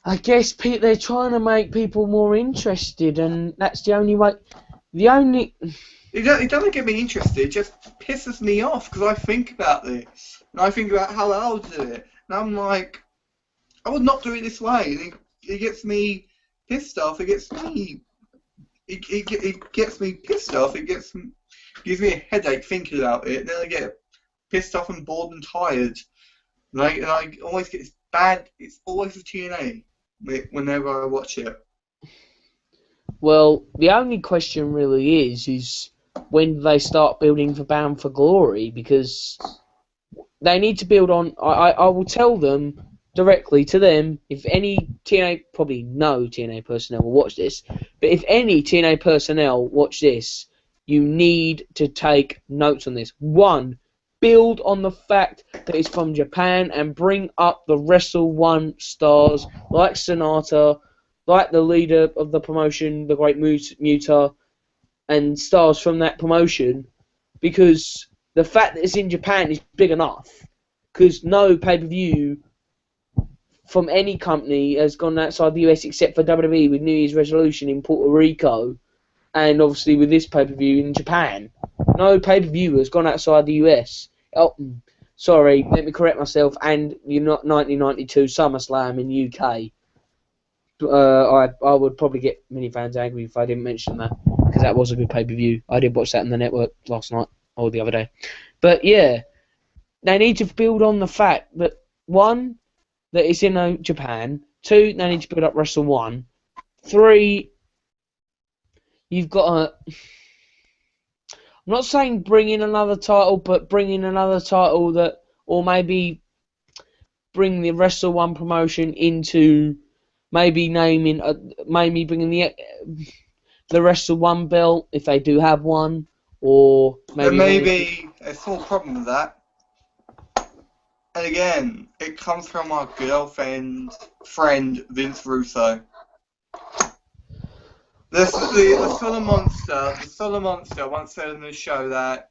I guess they're trying to make people more interested, and that's the only way. It doesn't get me interested. It just pisses me off because I think about this and I think about how I would do it, and I'm like, I would not do it this way. And it gets me pissed off. It gets me pissed off. Gives me a headache thinking about it. And then I get pissed off and bored and tired. And I always get this bad. It's always the TNA whenever I watch it. Well, the only question really is when do they start building for Bound for Glory? Because they need to build on. I will tell them directly to them, if any TNA, probably no TNA personnel will watch this, but if any TNA personnel watch this, you need to take notes on this. 1, build on the fact that it's from Japan and bring up the Wrestle 1 stars like Sonata, like the leader of the promotion, the Great Muta, and stars from that promotion, because the fact that it's in Japan is big enough, because no pay-per-view from any company has gone outside the US except for WWE with New Year's Resolution in Puerto Rico, and obviously with this pay-per-view in Japan. No pay-per-view has gone outside the US. Oh, sorry, let me correct myself, and you're not 1992 SummerSlam in UK. I would probably get many fans angry if I didn't mention that. because that was a good pay-per-view. I did watch that on the network last night or the other day. But yeah, they need to build on the fact that, one, that it's in Japan. Two, they need to build up Wrestle 1. Three, you've got to... I'm not saying bring in another title, but bring in another title that... Or maybe bring the Wrestle 1 promotion into... Maybe naming... maybe bringing the Wrestle 1 belt, if they do have one. Or maybe... There may be a small problem with that. And again, it comes from our girlfriend, friend, Vince Russo. The Solar Monster once said on the show that,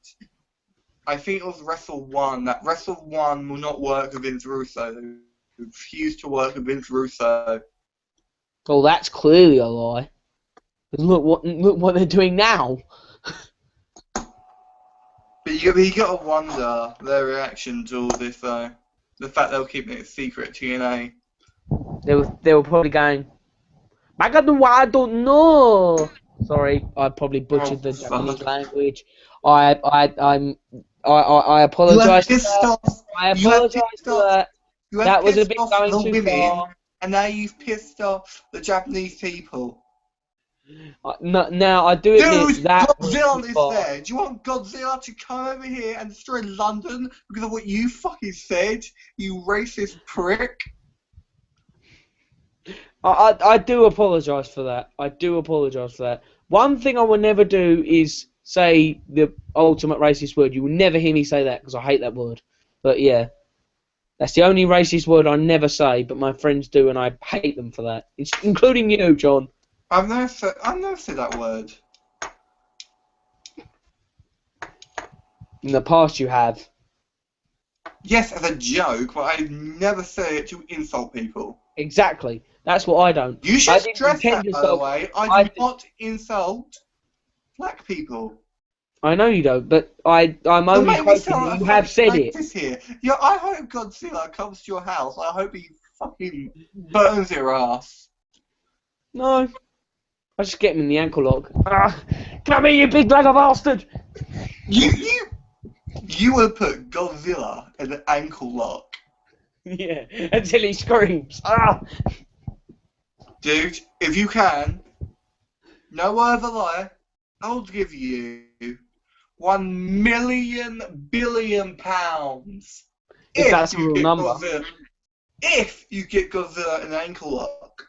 I think it was Wrestle 1, that Wrestle 1 will not work with Vince Russo. They refuse to work with Vince Russo. Well, that's clearly a lie. Look what they're doing now. But you gotta wonder their reaction to all this, though. The fact they were keeping it a secret, TNA. They were probably going, I don't know. Sorry, I probably butchered the Japanese language. I apologise for that. I apologise for that. That was a bit going too far. And now you've pissed off the Japanese people. Now, I do admit Dude, that Godzilla is there. Do you want Godzilla to come over here and destroy London because of what you fucking said, you racist prick? I do apologise for that. I do apologise for that. One thing I will never do is say the ultimate racist word. You will never hear me say that because I hate that word. But yeah, that's the only racist word I never say, but my friends do, and I hate them for that. It's including you, John. I've never said that word. In the past, you have. Yes, as a joke, but I've never said it to insult people. Exactly. That's what I don't. You should stress that, by the way. I do not insult black people. I know you don't, but I'm only quoting you have said it. Here. Yeah, I hope Godzilla comes to your house. I hope he fucking burns your ass. No. I just get him in the ankle lock. Come here, you big black bastard! You would put Godzilla in an ankle lock. Yeah, until he screams. Dude, if you can, no other lie, I'll give you £1 billion. If that's a real number. If you get Godzilla in an ankle lock.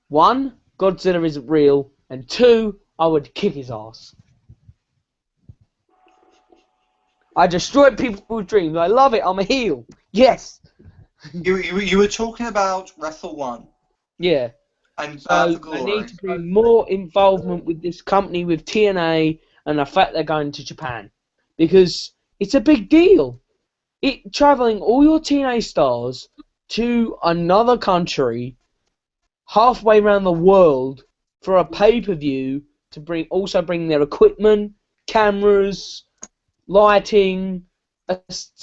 1, Godzilla isn't real, and 2, I would kick his ass. I destroyed people's dreams. I love it. I'm a heel. Yes. You were talking about Wrestle 1. Yeah. And so I need to bring more involvement with this company, with TNA, and the fact they're going to Japan, because it's a big deal. Traveling all your TNA stars to another country, halfway around the world, for a pay-per-view to bring their equipment, cameras, lighting,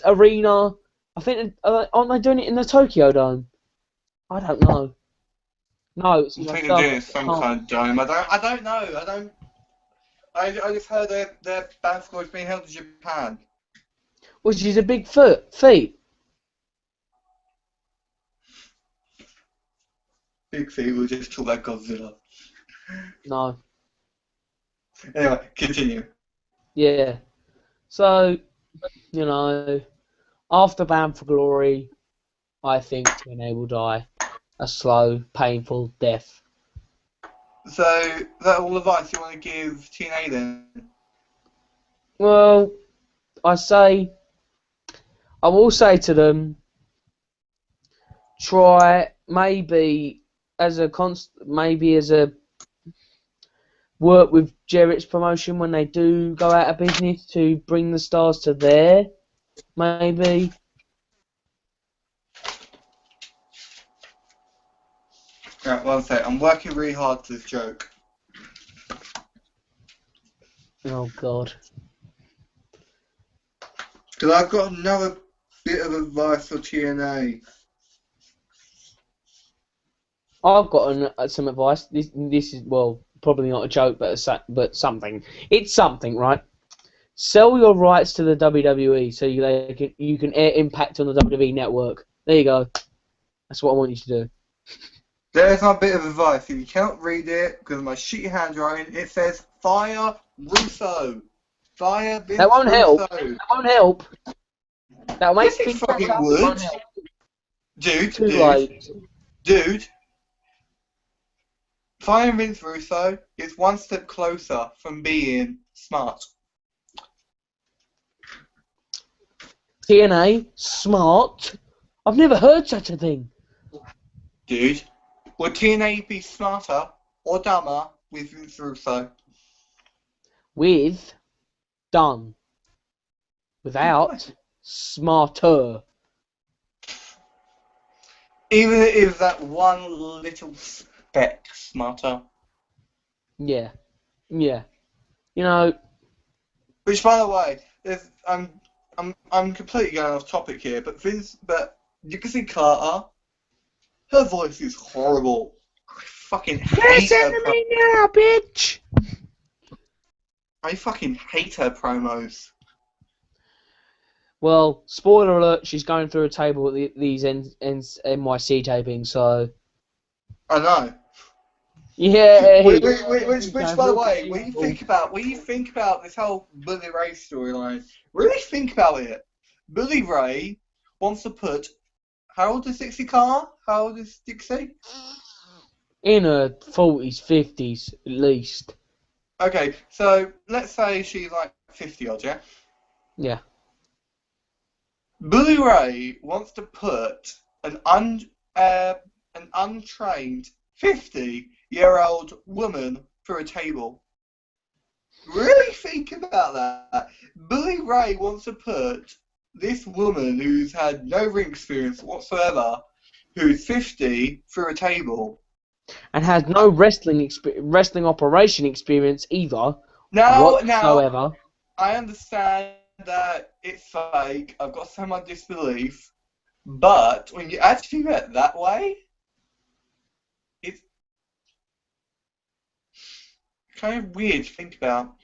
arena. I think aren't they doing it in the Tokyo Dome? I don't know. No, it's I think they're doing some kind of dome. I don't know. I just heard their basketball is being held in Japan. Which is a big feat. Big feat. We'll just talk about Godzilla. No. Anyway, continue. Yeah. So, after Bound for Glory, I think TNA will die a slow, painful death. So, is that all the advice you want to give TNA then? Well, I will say to them, try maybe as a work with Jarrett's promotion when they do go out of business to bring the stars to there, maybe. Right, one sec. I'm working really hard to this joke. Oh God. Because I've got another bit of advice for TNA. I've got some advice. This is, well, probably not a joke, but something. It's something, right? Sell your rights to the WWE so you can air Impact on the WWE network. There you go. That's what I want you to do. There's my bit of advice. If you cannot read it because of my shitty handwriting, it says fire Russo. Fire Vince That won't help. Russo. That won't help. That'll make Yes, it things fucking better. would. It won't help. Too late. Dude. Fire Vince Russo is one step closer from being smart. TNA smart. I've never heard such a thing. Dude, would TNA be smarter or dumber with Vince Russo? With done. Without smarter. Even if that one little speck smarter. Yeah. Yeah. You know. Which, by the way, I'm completely going off topic here, but you can see Carter. Her voice is horrible. I fucking hate Listen to me now, bitch. I fucking hate her promos. Well, spoiler alert, she's going through a table at these NYC tapings, so... I know. Yeah. Which by the way, when you think about this whole Bully Ray storyline, really think about it. Bully Ray wants to put... How old is Dixie Carter? How old is Dixie? In her 40s, 50s, at least. Okay, so let's say she's like 50 odd, yeah? Yeah. Bully Ray wants to put an untrained 50-year-old woman through a table. Really think about that. Bully Ray wants to put this woman who's had no ring experience whatsoever, who's 50, through a table. And has no wrestling operation experience either. Whatsoever. I understand that it's fake. I've got so much disbelief. But when you actually do it that way, it's kind of weird to think about.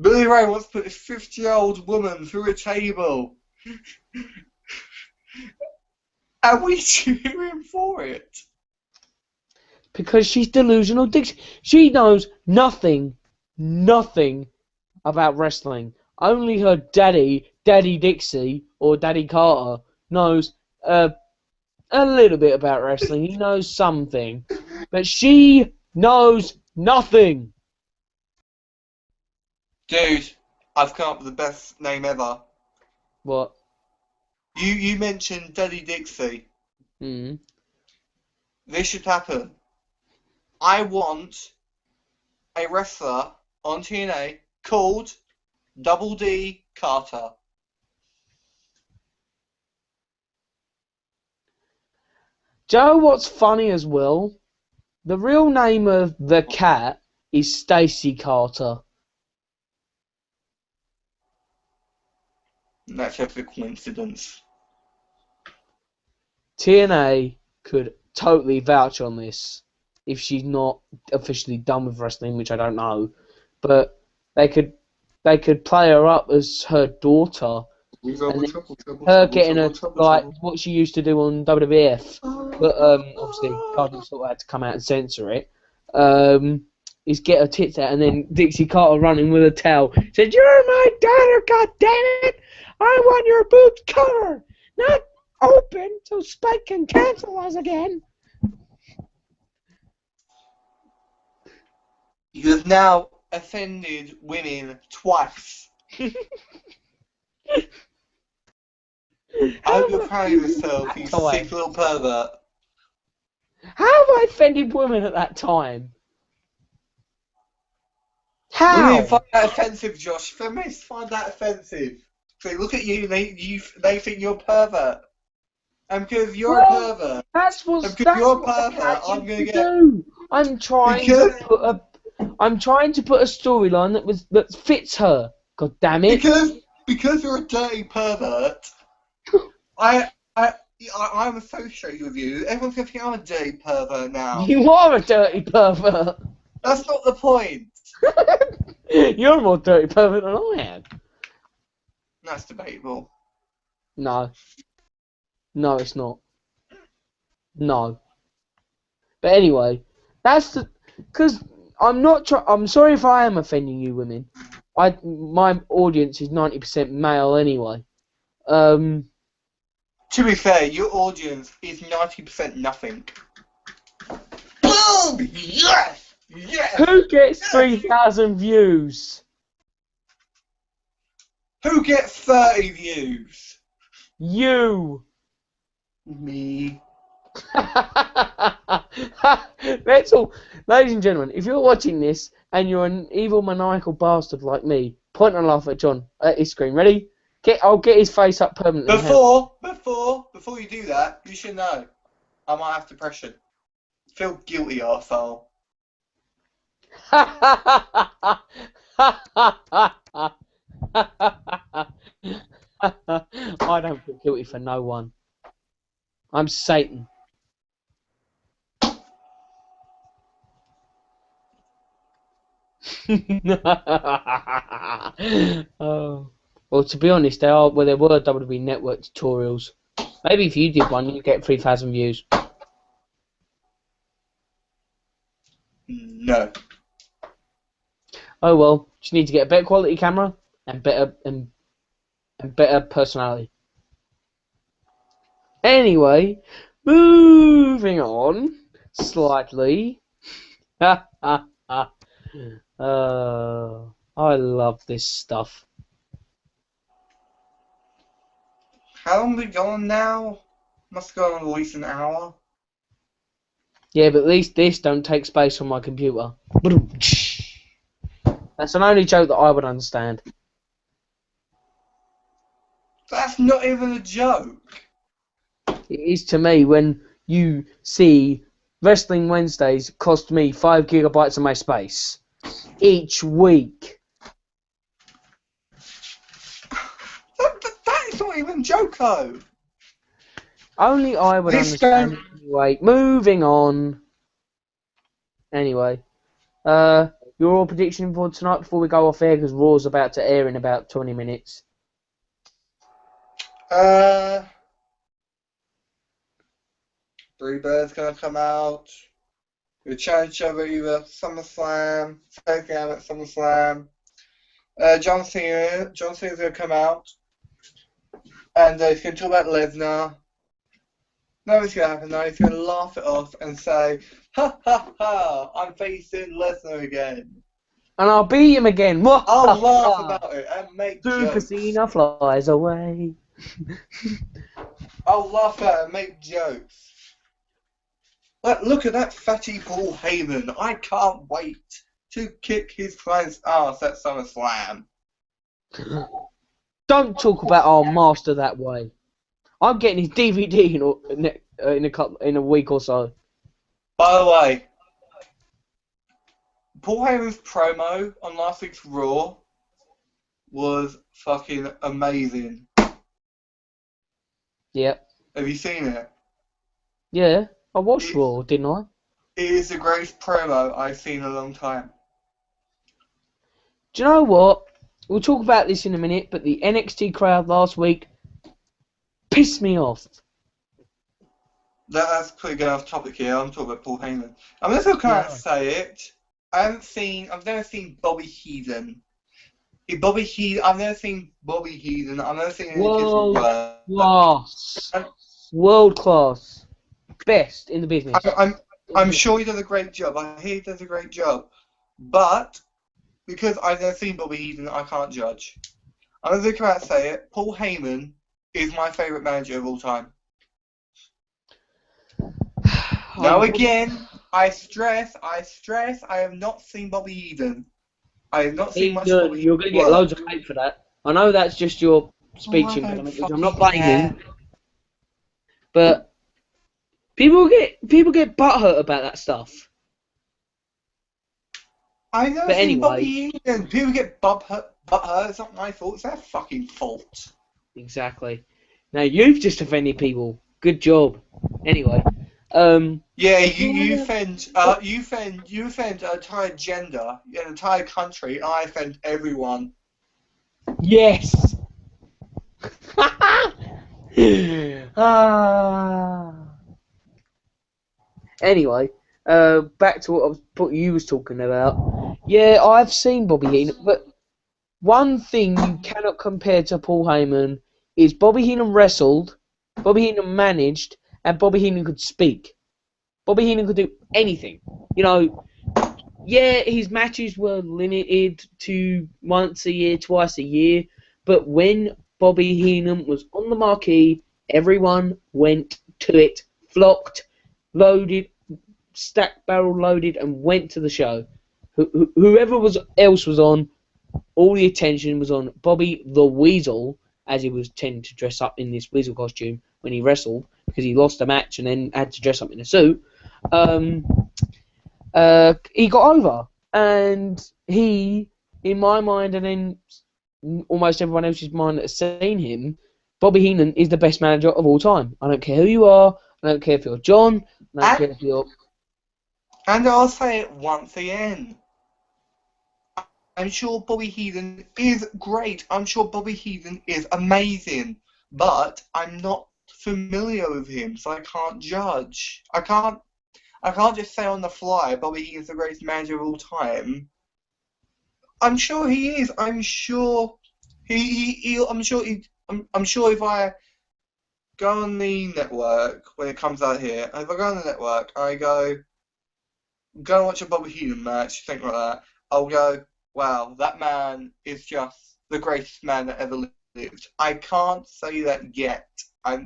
Billy Ray wants to put this 50-year-old woman through a table. And we cheer him for it. Because she's delusional. She knows nothing about wrestling. Only her Daddy Dixie, or Daddy Carter, knows a little bit about wrestling. He knows something. But she knows nothing. Dude, I've come up with the best name ever. What? You mentioned Daddy Dixie. Mm. This should happen. I want a wrestler on TNA called Double D Carter. Joe, what's funny as well? The real name of the cat is Stacy Carter. That's just a coincidence. TNA could totally vouch on this if she's not officially done with wrestling, which I don't know. But they could play her up as her daughter, and her getting like what she used to do on WWF. But obviously, Carter sort of had to come out and censor it. Is get her tits out, and then Dixie Carter running with a towel said, "You're my daughter, God damn it! I want your boobs covered, not open, so Spike can cancel us again." You have now offended women twice. I hope you're proud of yourself, you sick little pervert. How have I offended women at that time? How? Women find that offensive, Josh. Feminists find that offensive. They look at you and they think you're a pervert. And because you're a pervert, that's what I'm going to get... I'm trying to put a storyline that fits her. God damn it! Because you're a dirty pervert. I'm associated with you. Everyone's going to think I'm a dirty pervert now. You are a dirty pervert. That's not the point. You're a more dirty pervert than I am. That's debatable. No. No, it's not. No. But anyway, that's the... Because I'm not... I'm sorry if I am offending you women. My audience is 90% male anyway. To be fair, your audience is 90% nothing. Boom! Yes! Yes! Who gets 3,000 views? Who gets 30 views? You. Me. That's all. Ladies and gentlemen, if you're watching this and you're an evil maniacal bastard like me, point and laugh at John at his screen. Ready? I'll get his face up permanently. Before you do that, you should know. I might have depression. Feel guilty, arsehole. I don't feel guilty for no one. I'm Satan. Oh. Well, to be honest, there were WWE Network tutorials. Maybe if you did one, you'd get 3,000 views. No. Oh well, just need to get a better quality camera and better personality. Anyway, moving on slightly. I love this stuff. How long have we gone now? Must go on at least an hour. Yeah, but at least this don't take space on my computer. That's an only joke that I would understand. That's not even a joke. It is to me when you see Wrestling Wednesdays cost me 5 gigabytes of my space each week. That is not even a joke, though. Only I would understand. Anyway, moving on. Anyway, your all prediction for tonight before we go off air because Raw's about to air in about 20 minutes. Three Birds gonna come out. We'll challenge each other either SummerSlam, takedown at SummerSlam. John Cena's gonna come out, and he's gonna talk about Lesnar. Nothing's gonna happen now. He's gonna laugh it off and say, "Ha ha ha! I'm facing Lesnar again." And I'll beat him again. I'll laugh about it and make Super jokes. Cena flies away. I'll laugh at it and make jokes. Look at that fatty Paul Heyman. I can't wait to kick his client's ass at SummerSlam. Don't talk about our master that way. I'm getting his DVD in a week or so. By the way, Paul Heyman's promo on last week's Raw was fucking amazing. Yep. Have you seen it? Yeah, I watched Raw, didn't I? It is the greatest promo I've seen in a long time. Do you know what? We'll talk about this in a minute, but the NXT crowd last week pissed me off. That's pretty good off topic here. I'm talking about Paul Heyman. I'm just gonna come out and say it. I've never seen Bobby Heenan. I've never seen Bobby Heenan. I've never seen any World of his class. World class. Best in the business. I'm sure he does a great job. I hear he does a great job. But because I've never seen Bobby Heenan, I can't judge. I'm just gonna come out and say it. Paul Heyman is my favourite manager of all time. Now again, I stress, I have not seen Bobby Heenan. I have not seen much Bobby You're going to get loads of hate for that. I know that's just your speech impediment, which I'm not blaming. But people get butthurt about that stuff. I've never seen Bobby Heenan. People get butthurt. It's not my fault. It's their fucking fault. Exactly. Now you've just offended people Good job. Anyway, Yeah, you offend an entire gender, an entire country, and I offend everyone. yes. Ah. Anyway, back to what you was talking about. Yeah, I've seen Bobby Heenan, but one thing you cannot compare to Paul Heyman is Bobby Heenan wrestled, Bobby Heenan managed, and Bobby Heenan could speak. Bobby Heenan could do anything. You know, yeah, his matches were limited to once a year, twice a year, but when Bobby Heenan was on the marquee, everyone went to it, flocked, loaded, stacked barrel loaded, and went to the show. Whoever else was on, all the attention was on Bobby the Weasel, as he was tending to dress up in this weasel costume when he wrestled, because he lost a match and then had to dress up in a suit. He got over, and he, in my mind, and in almost everyone else's mind that has seen him, Bobby Heenan is the best manager of all time. I don't care who you are. I don't care if you're John. I don't care if you're... And I'll say it once again. I'm sure Bobby Heenan is great. I'm sure Bobby Heenan is amazing. But I'm not familiar with him, so I can't judge. I can't just say on the fly Bobby Heenan's the greatest manager of all time. I'm sure he is. I'm sure I'm sure if I go on the network when it comes out here, if I go on the network, I go and watch a Bobby Heenan match, think like that, I'll go, wow, that man is just the greatest man that ever lived. I can't say that yet. I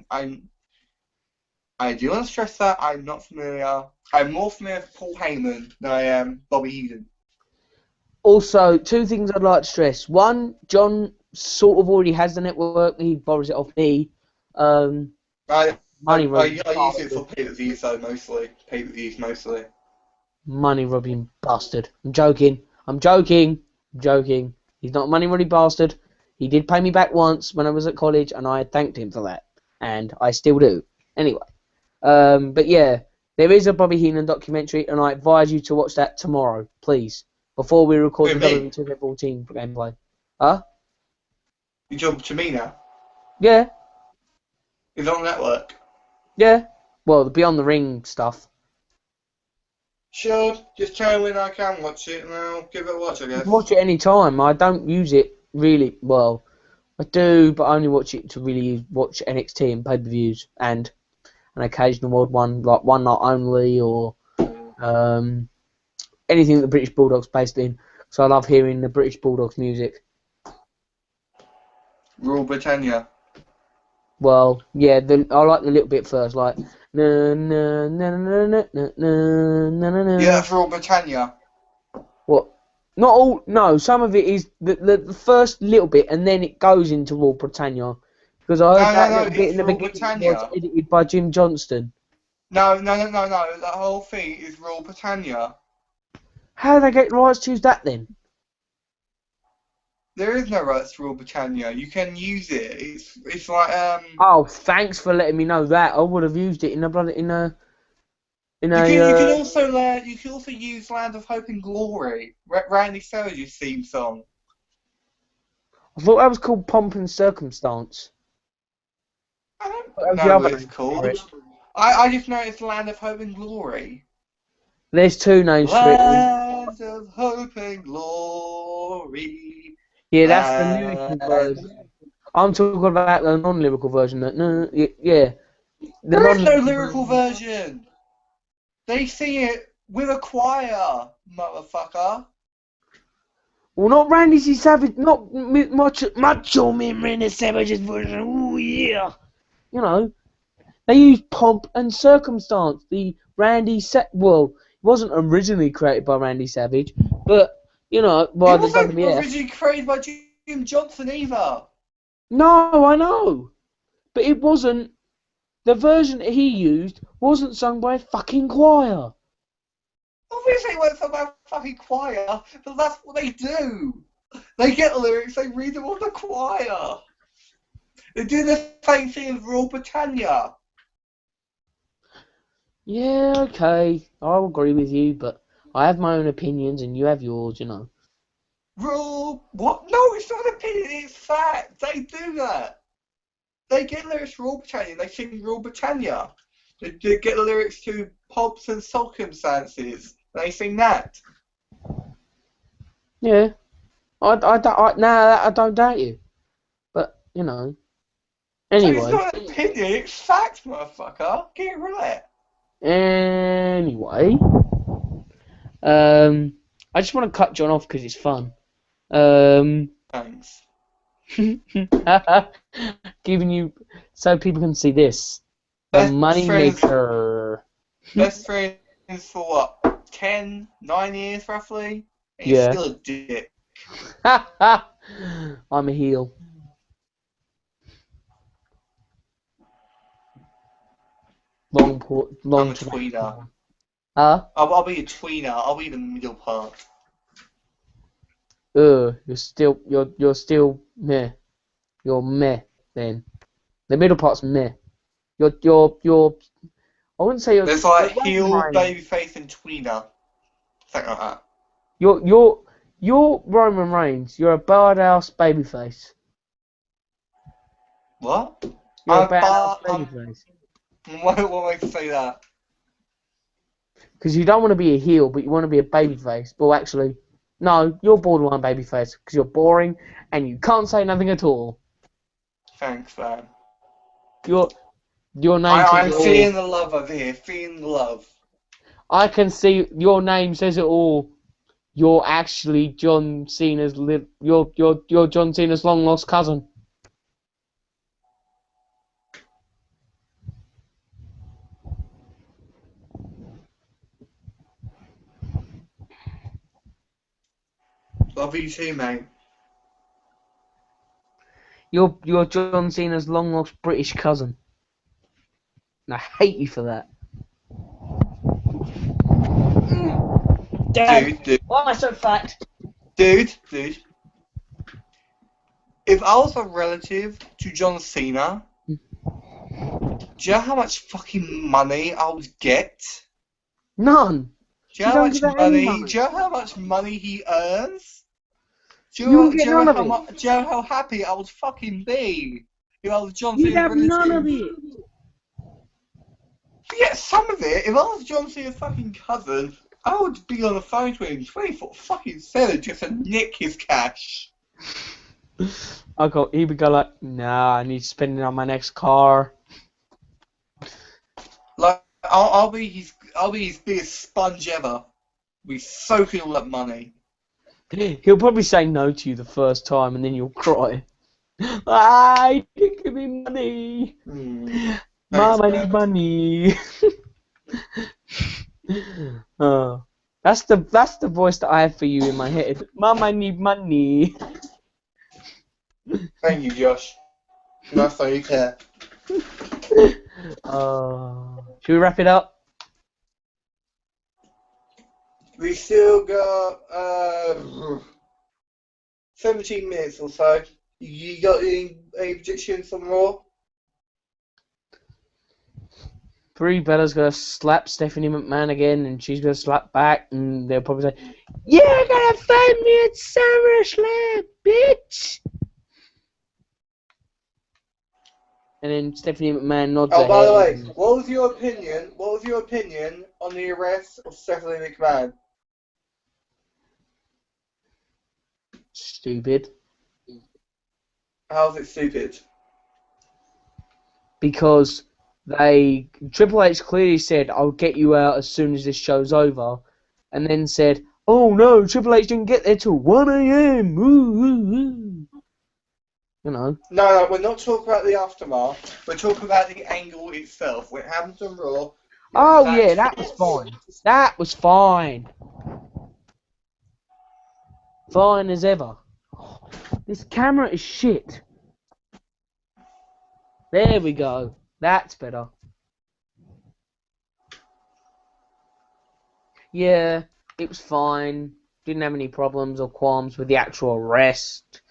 do want to stress that I'm not familiar. I'm more familiar with Paul Heyman than I am Bobby Heenan. Also, two things I'd like to stress. One, John sort of already has the network. He borrows it off me. I use it for pay-per-views though, mostly. Pay-per-views mostly. Money robbing bastard. I'm joking. He's not a money robbing bastard. He did pay me back once when I was at college, and I thanked him for that. And I still do. Anyway. But yeah, there is a Bobby Heenan documentary, and I advise you to watch that tomorrow, please. Before we record the WWE 2K14 gameplay. Huh? You jump to me now? Yeah. It's on network. Yeah. Well, the Beyond the Ring stuff. Sure, just tell me when I can watch it and I'll give it a watch, I guess. Watch it any time. I don't use it really well. I do, but I only watch it to really watch NXT and pay-per-views and an occasional odd one, like One Night Only or anything the British Bulldogs based in. So I love hearing the British Bulldogs music. Rule Britannia. Well, yeah, I like the little bit first, like na na na na na na na na na. Yeah, that's Rule Britannia. What? Not all. No, some of it is the first little bit, and then it goes into Rule Britannia. Because I heard that little bit in the beginning was edited by Jim Johnston. No. That whole thing is Rule Britannia. How do they get rights to use that then? There is no rights to Rule Britannia. You can use it. It's like Oh, thanks for letting me know that. I would have used it in a. You can also use Land of Hope and Glory, Randy Savage's theme song. I thought that was called Pomp and Circumstance. I don't know what it's called. I just know it's Land of Hope and Glory. There's two names for it. Land of Hope and Glory. Yeah, that's the lyrical version. I'm talking about the non-lyrical version. Yeah. There is no lyrical version. They sing it with a choir, motherfucker. Well, not Randy Savage, not Macho Man Randy Savage's version. Oh yeah. You know, they used Pomp and Circumstance. The well, it wasn't originally created by Randy Savage, but you know, by the WWF. It wasn't originally created by Jim Johnson either. No, I know, but it wasn't. The version that he used wasn't sung by a fucking choir. Obviously it wasn't sung by a fucking choir, but that's what they do. They get the lyrics, they read them on the choir. They do the same thing as Rule Britannia. Yeah, okay, I'll agree with you, but I have my own opinions and you have yours, you know. Rule what? No, it's not an opinion. It's fact. They do that. They get lyrics to Rule Britannia. They sing Rule Britannia. They get the lyrics to Pops and Circumstances. They sing that. Yeah, I don't doubt you, but you know. So it's Anyway, not an opinion. It's fact, motherfucker. Get it right. anyway, I just want to cut John off because it's fun. Thanks. Giving you so people can see this. The Best money friends. maker. Best friends for what? 10, 9 years roughly? And you're Yeah. still a dick. I'm a heel. I'm Long a tweener. Huh? I'll be a tweener. I'll be the middle part. You're still meh. You're meh then. The middle part's meh. You're I wouldn't say There's you're like Roman heel, Reigns. babyface, and tweener. Something like that. You're Roman Reigns. You're a badass babyface. What? You're a I'm badass bar. babyface. What makes you say that? Because you don't want to be a heel, but you want to be a babyface. Well, actually, no, you're borderline babyface because you're boring and you can't say nothing at all. Thanks, man. Your name says I'm it feeling all. the love over here. Feeling the love. I can see your name says it all. You're actually John Cena's you're John Cena's long lost cousin. Love you too, mate. You're John Cena's long lost British cousin. And I hate you for that. Dude. Why am I so fat? Dude. If I was a relative to John Cena, do you know how much fucking money I would get? None. Do you know how much money? Do you know how much money he earns? Do You would get none of it. Do you know how happy I would fucking be if I was John You'd Cena's have relative? none of it. Yeah, some of it. If I was John Cena's fucking cousin, I would be on the phone to him 24/7 just to nick his cash. He would go like, nah, I need to spend it on my next car. Like I'll be his biggest sponge ever. Be soaking all that money. He'll probably say no to you the first time and then you'll cry. I didn't give me money. Mom, I need money. That's the voice that I have for you in my head. Mom, I need money. Thank you, Josh. Nice how you care. Should we wrap it up? We still got 17 minutes or so. You got any predictions for more? Brie Bella's gonna slap Stephanie McMahon again, and she's gonna slap back, and they'll probably say, "You're gonna fight me at SummerSlam, bitch!" And then Stephanie McMahon nods her Oh, by the way, head. what was your opinion? What was your opinion on the arrest of Stephanie McMahon? Stupid. How's it stupid? Because Triple H clearly said, "I'll get you out as soon as this show's over," and then said, "Oh no, Triple H didn't get there till 1 a.m. You know. No, we're not talking about the aftermath. We're talking about the angle itself. When it happened on Raw. Oh yeah, that was fine. That was fine. Fine as ever. This camera is shit. There we go. That's better. Yeah, it was fine. Didn't have any problems or qualms with the actual arrest.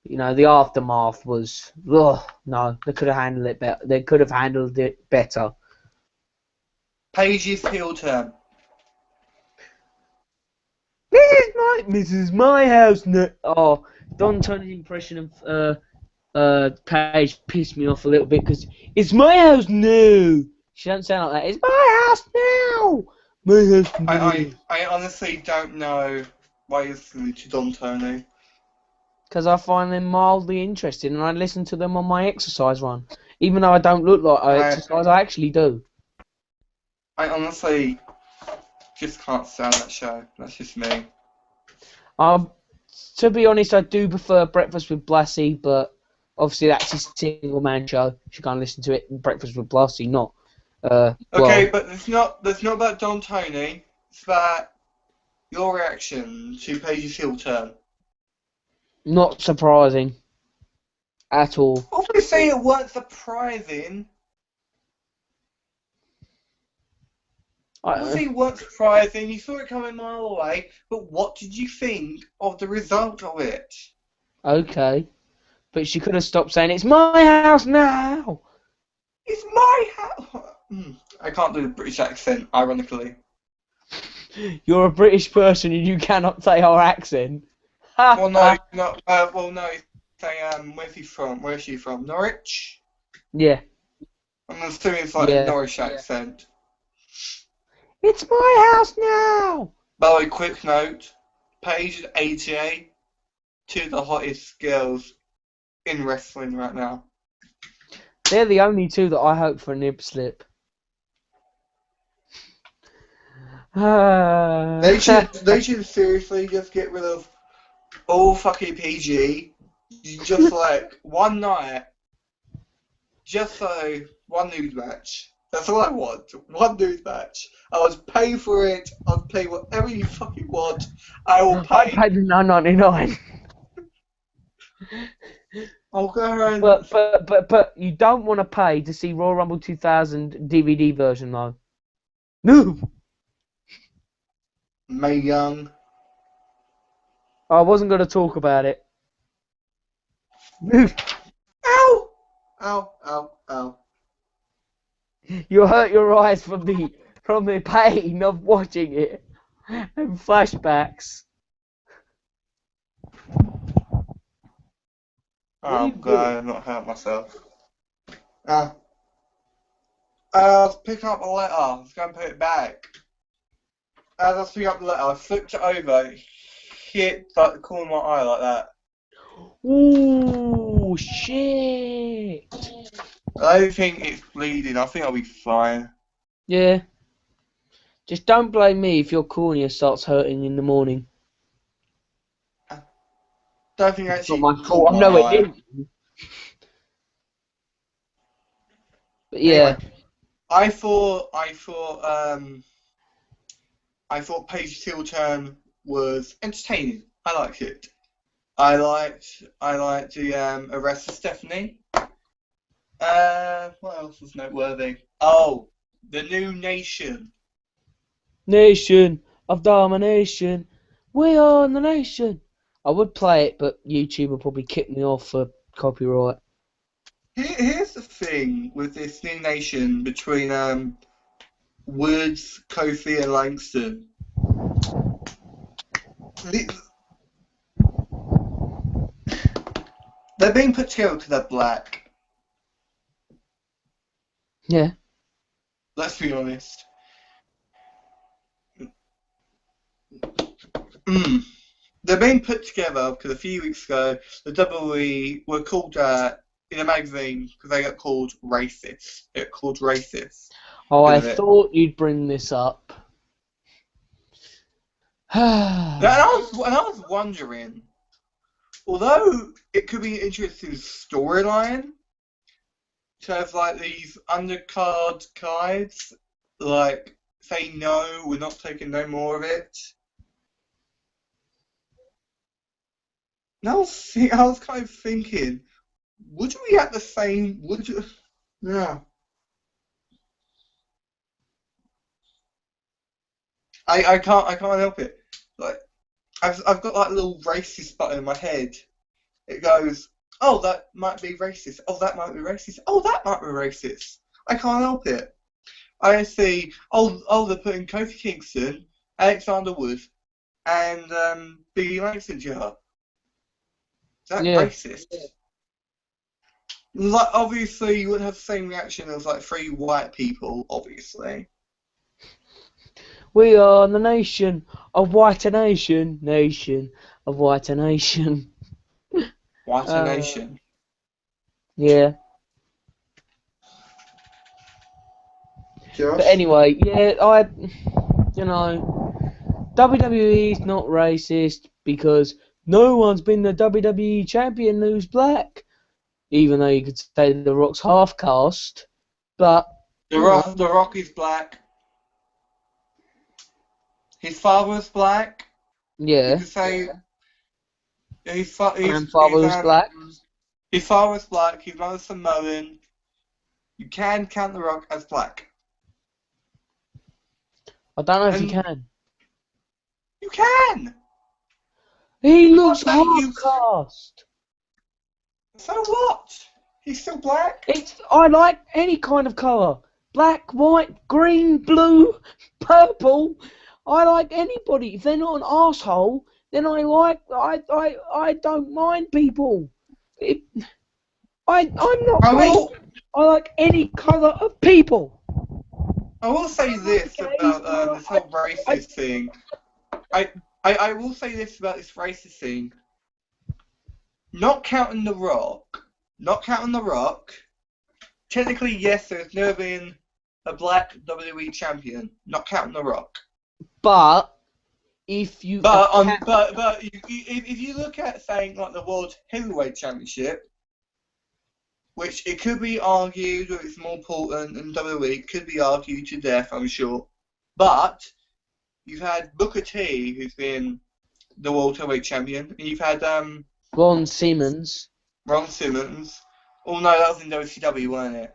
You know, the aftermath was, no, they could have handled it better. They could have handled it better. Paige's heel turn. This is my house. No. Oh, Don Tony's impression of Paige pissed me off a little bit because it's my house now. She doesn't sound like that. It's my house now. My house now. I honestly don't know why you're listening to Don Tony. Because I find them mildly interesting and I listen to them on my exercise run. Even though I don't look like I exercise, I actually do. I honestly just can't stand that show. That's just me. To be honest, I do prefer Breakfast with Blassie, but obviously that's a single man show. You can't listen to it. Breakfast with Blassie, not. Okay, but it's not about Don Tony. It's about your reaction to Paige's heel turn. Not surprising at all. Obviously, it weren't surprising. Obviously, it weren't surprising. You saw it coming a mile away. But what did you think of the result of it? Okay, but she could have stopped saying it's my house now. It's my house. I can't do the British accent, ironically. You're a British person and you cannot say our accent. Well, no, no. Where's he from? Where's she from? Norwich? Yeah. I'm assuming it's like a Norwich accent. It's my house now! By the way, quick note, Paige and AJ, two of the hottest girls in wrestling right now. They're the only two that I hope for a nip slip. They should seriously just get rid of all fucking PG. Just like one night, just so one nude match. That's all I want. One nude match. I would pay for it. I'll pay whatever you fucking want. I will pay. I paid $9.99. I'll go around. But you don't want to pay to see Royal Rumble 2000 DVD version though. No. Mae Young. I wasn't going to talk about it. Ow! Ow! Ow! Ow! You hurt your eyes from the pain of watching it and flashbacks. Oh, I'm glad I've not hurt myself. I was picking up a letter. I was going to put it back. As I was picking up the letter, I flipped it over, hit like the corner of my eye like that. Ooh, shit! I don't think it's bleeding. I think I'll be fine. Yeah. Just don't blame me if your cornea starts hurting in the morning. Don't think I actually. Not my fault. I know it didn't. But yeah. Anyway, I thought Paige's heel turn was entertaining. I liked it. I liked the arrest of Stephanie. What else was noteworthy? Oh, the new nation. Nation of domination. We are the nation. I would play it, but YouTube will probably kick me off for copyright. Here's the thing with this new nation between Woods, Kofi, and Langston. They're being put together because they're black. Yeah. Let's be honest. They're being put together because a few weeks ago the WWE were called in a magazine because they got called racist. They got called racist. Oh, I thought you'd bring this up. And I was wondering, although it could be an interesting storyline to have like these undercard guys like say no, we're not taking no more of it. And I was kind of thinking, would we at the same? Would you? Yeah. I can't help it. Like I've got like a little racist button in my head. It goes, oh, that might be racist. Oh, that might be racist. Oh, that might be racist. I can't help it. I see. Oh, they're putting Kofi Kingston, Alexander Wood, and Biggie Langston jar. Is that Yeah. racist? Like, obviously, you wouldn't have the same reaction as like 3 white people, obviously. We are the nation of white nation, nation of white nation. White nation. Yeah. Josh? But anyway, yeah, WWE is not racist because no one's been the WWE champion who's black. Even though you could say The Rock's half caste, but The Rock is black. His father was black. yeah, You could say grandfather was black. his father was black. His mother's Samoan. You can count The Rock as black. I don't know if you And can. you can. He looks say half you- caste. So what? He's still black. I like any kind of colour. Black, white, green, blue, purple. I like anybody. If they're not an arsehole, then I don't mind people. I'm not racist. I like any colour of people. I will say this about this whole racist thing. I will say this about this racist thing. Not counting The Rock. Technically, yes, there's never been a black WWE champion. Not counting The Rock. But if you if you look at saying like the World Heavyweight Championship, which it could be argued that it's more important than WWE, it could be argued to death, I'm sure. But you've had Booker T, who's been the World Heavyweight Champion, and you've had Ron Simmons. Oh no, that was in WCW, wasn't it?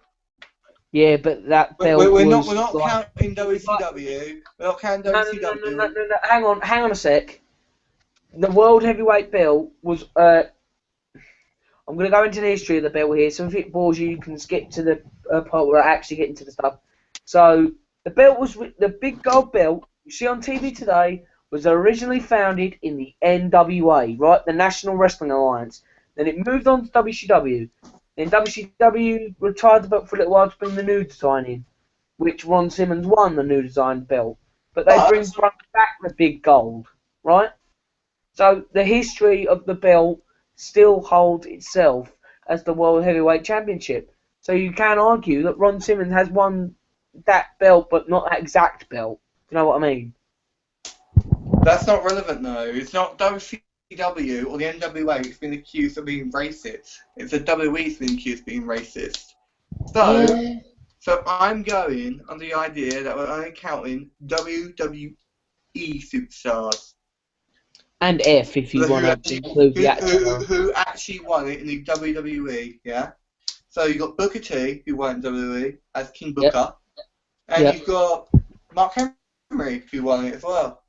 Yeah, but that belt we're was not like, counting WCW. We're not counting WCW. No. Hang on a sec. The World Heavyweight belt was. I'm going to go into the history of the belt here, so if it bores you, you can skip to the part where I actually get into the stuff. So the belt was the big gold belt you see on TV today was originally founded in the NWA, right? The National Wrestling Alliance. Then it moved on to WCW. Then WCW retired the belt for a little while to bring the new design in, which Ron Simmons won the new design belt. But they bring back the big gold, right? So the history of the belt still holds itself as the World Heavyweight Championship. So you can argue that Ron Simmons has won that belt, but not that exact belt. Do you know what I mean? That's not relevant though. It's not WCW or the NWA that's been accused of being racist. It's the WWE that's been accused of being racist. So I'm going on the idea that we're only counting WWE superstars. And F, if you want to include the actual. Who actually won it in the WWE, yeah? So you've got Booker T, who won WWE as King Booker. Yep. And you've got Mark Henry, who won it as well.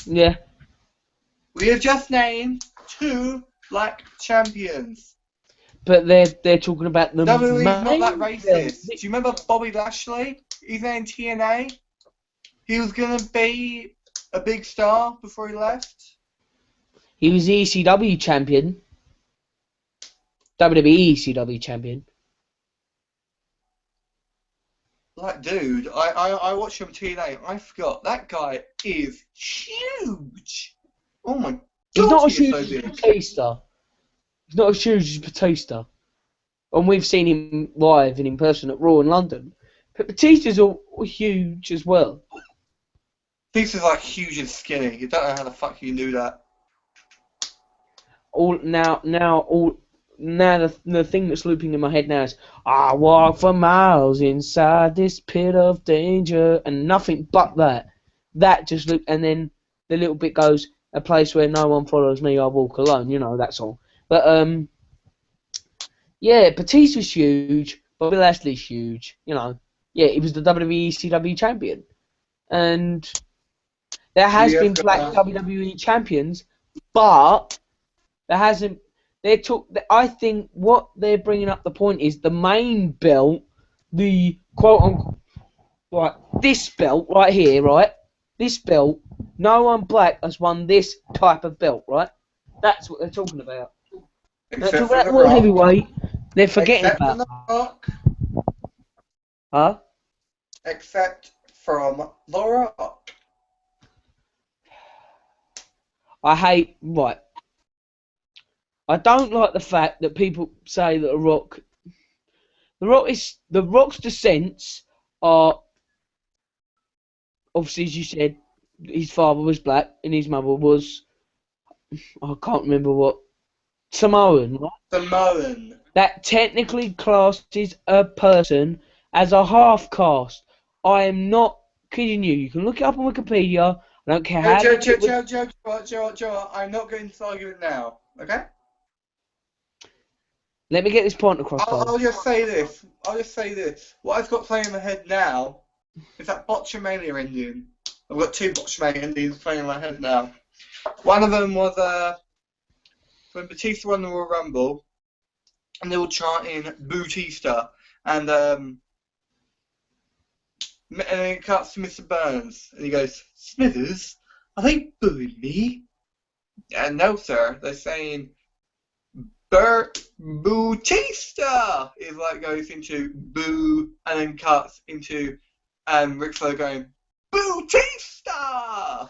Yeah. We have just named 2 black champions. But they're talking about the WWE's not that racist. Do you remember Bobby Lashley? He's in TNA. He was going to be a big star before he left. He was the ECW champion. WWE ECW champion. Like, dude, I watched him on TNA. I forgot. That guy is huge. Oh my god. He's not as huge as Batista. He's not as huge as Batista. And we've seen him live and in person at Raw in London. But Batista's all huge as well. Batista's like huge and skinny. You don't know how the fuck you can do that. The thing that's looping in my head now is I walk for miles inside this pit of danger and nothing but that. That just loop, and then the little bit goes a place where no one follows me, I walk alone. You know that song. But yeah, Batista's huge. Bobby Lashley's huge. You know, yeah, he was the WWE ECW champion, and there has been black WWE champions, but there hasn't. I think what they're bringing up the point is the main belt, the quote unquote, this belt right here, right? This belt, no one black has won this type of belt, right? That's what they're talking about. They're Except talking from about The the World Rock. Heavyweight. They're forgetting Except about from The Rock. Huh? Except from The Rock. I hate right. I don't like the fact that people say that the Rock's descents are obviously, as you said, his father was black and his mother was, I can't remember what, Samoan, right? Samoan. That technically classes a person as a half caste. I am not kidding you. You can look it up on Wikipedia. I don't care how. Joe, I'm not going to argue it now, okay? Let me get this point across, guys. I'll just say this. What I've got playing in my head now is that Botchamania ending. I've got two Botchamania endings playing in my head now. One of them was when Batista won the Royal Rumble, and they were chanting Bootista, and then it cuts to Mr. Burns, and he goes, Smithers, are they booing me? And no, sir, they're saying Bootista is like goes into boo and then cuts into Ric Flair going Bootista.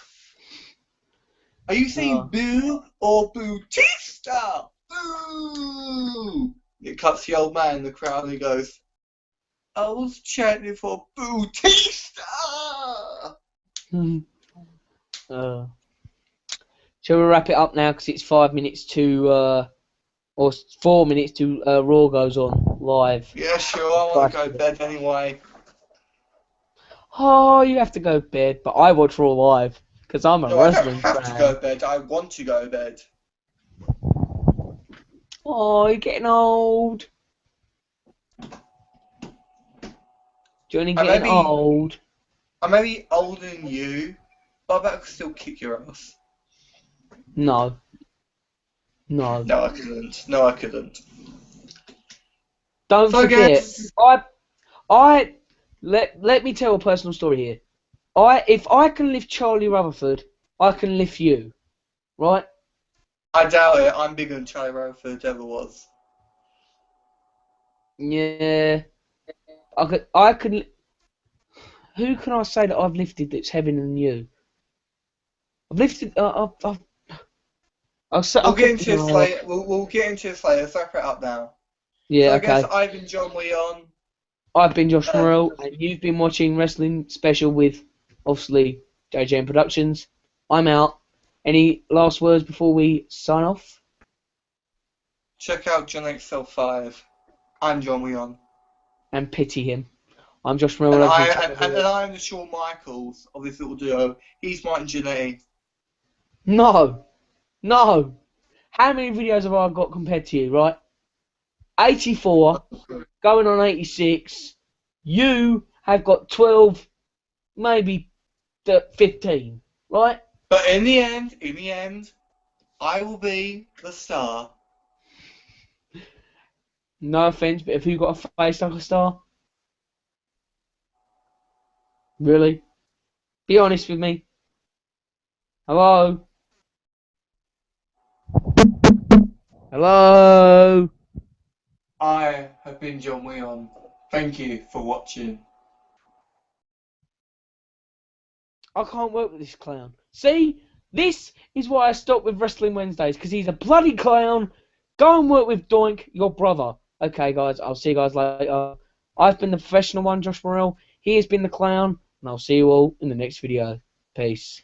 Are you saying boo or Bootista? Boo! It cuts the old man in the crowd and he goes, I was chanting for Bootista. Shall we wrap it up now? Because it's 5 minutes to or 4 minutes to Raw goes on live. Yeah, sure. I want to go to bed anyway. Oh, you have to go to bed, but I watch Raw live because I'm a wrestling fan. I don't have to go to bed. I want to go to bed. Oh, you're getting old. Johnny getting old. I may be older than you, but I bet I could still kick your ass. No. No. No, I couldn't. No, I couldn't. Don't forget. Let me tell a personal story here. If I can lift Charlie Rutherford, I can lift you, right? I doubt it. I'm bigger than Charlie Rutherford ever was. Yeah. I can. Who can I say that I've lifted that's heavier than you? I've lifted. We'll get into this later. We'll get into this later. Let's wrap it up now. Yeah. So I okay. guess I've been John Leon. I've been Josh Morrell, and you've been watching Wrestling Special with, obviously, JJM Productions. I'm out. Any last words before we sign off? Check out JohnnyXL5. I'm John Leon. And pity him. I'm Josh Morrell. And I'm the Shawn Michaels of this little duo. He's Martin Jannetty. No. No. How many videos have I got compared to you, right? 84, going on 86. You have got 12, maybe 15, right? But in the end, I will be the star. No offense, but have you got a face like a star? Really? Be honest with me. Hello? Hello? I have been John Leon. Thank you for watching. I can't work with this clown. See? This is why I stopped with Wrestling Wednesdays, because he's a bloody clown. Go and work with Doink, your brother. Okay, guys, I'll see you guys later. I've been the professional one, Josh Morrell. He has been the clown, and I'll see you all in the next video. Peace.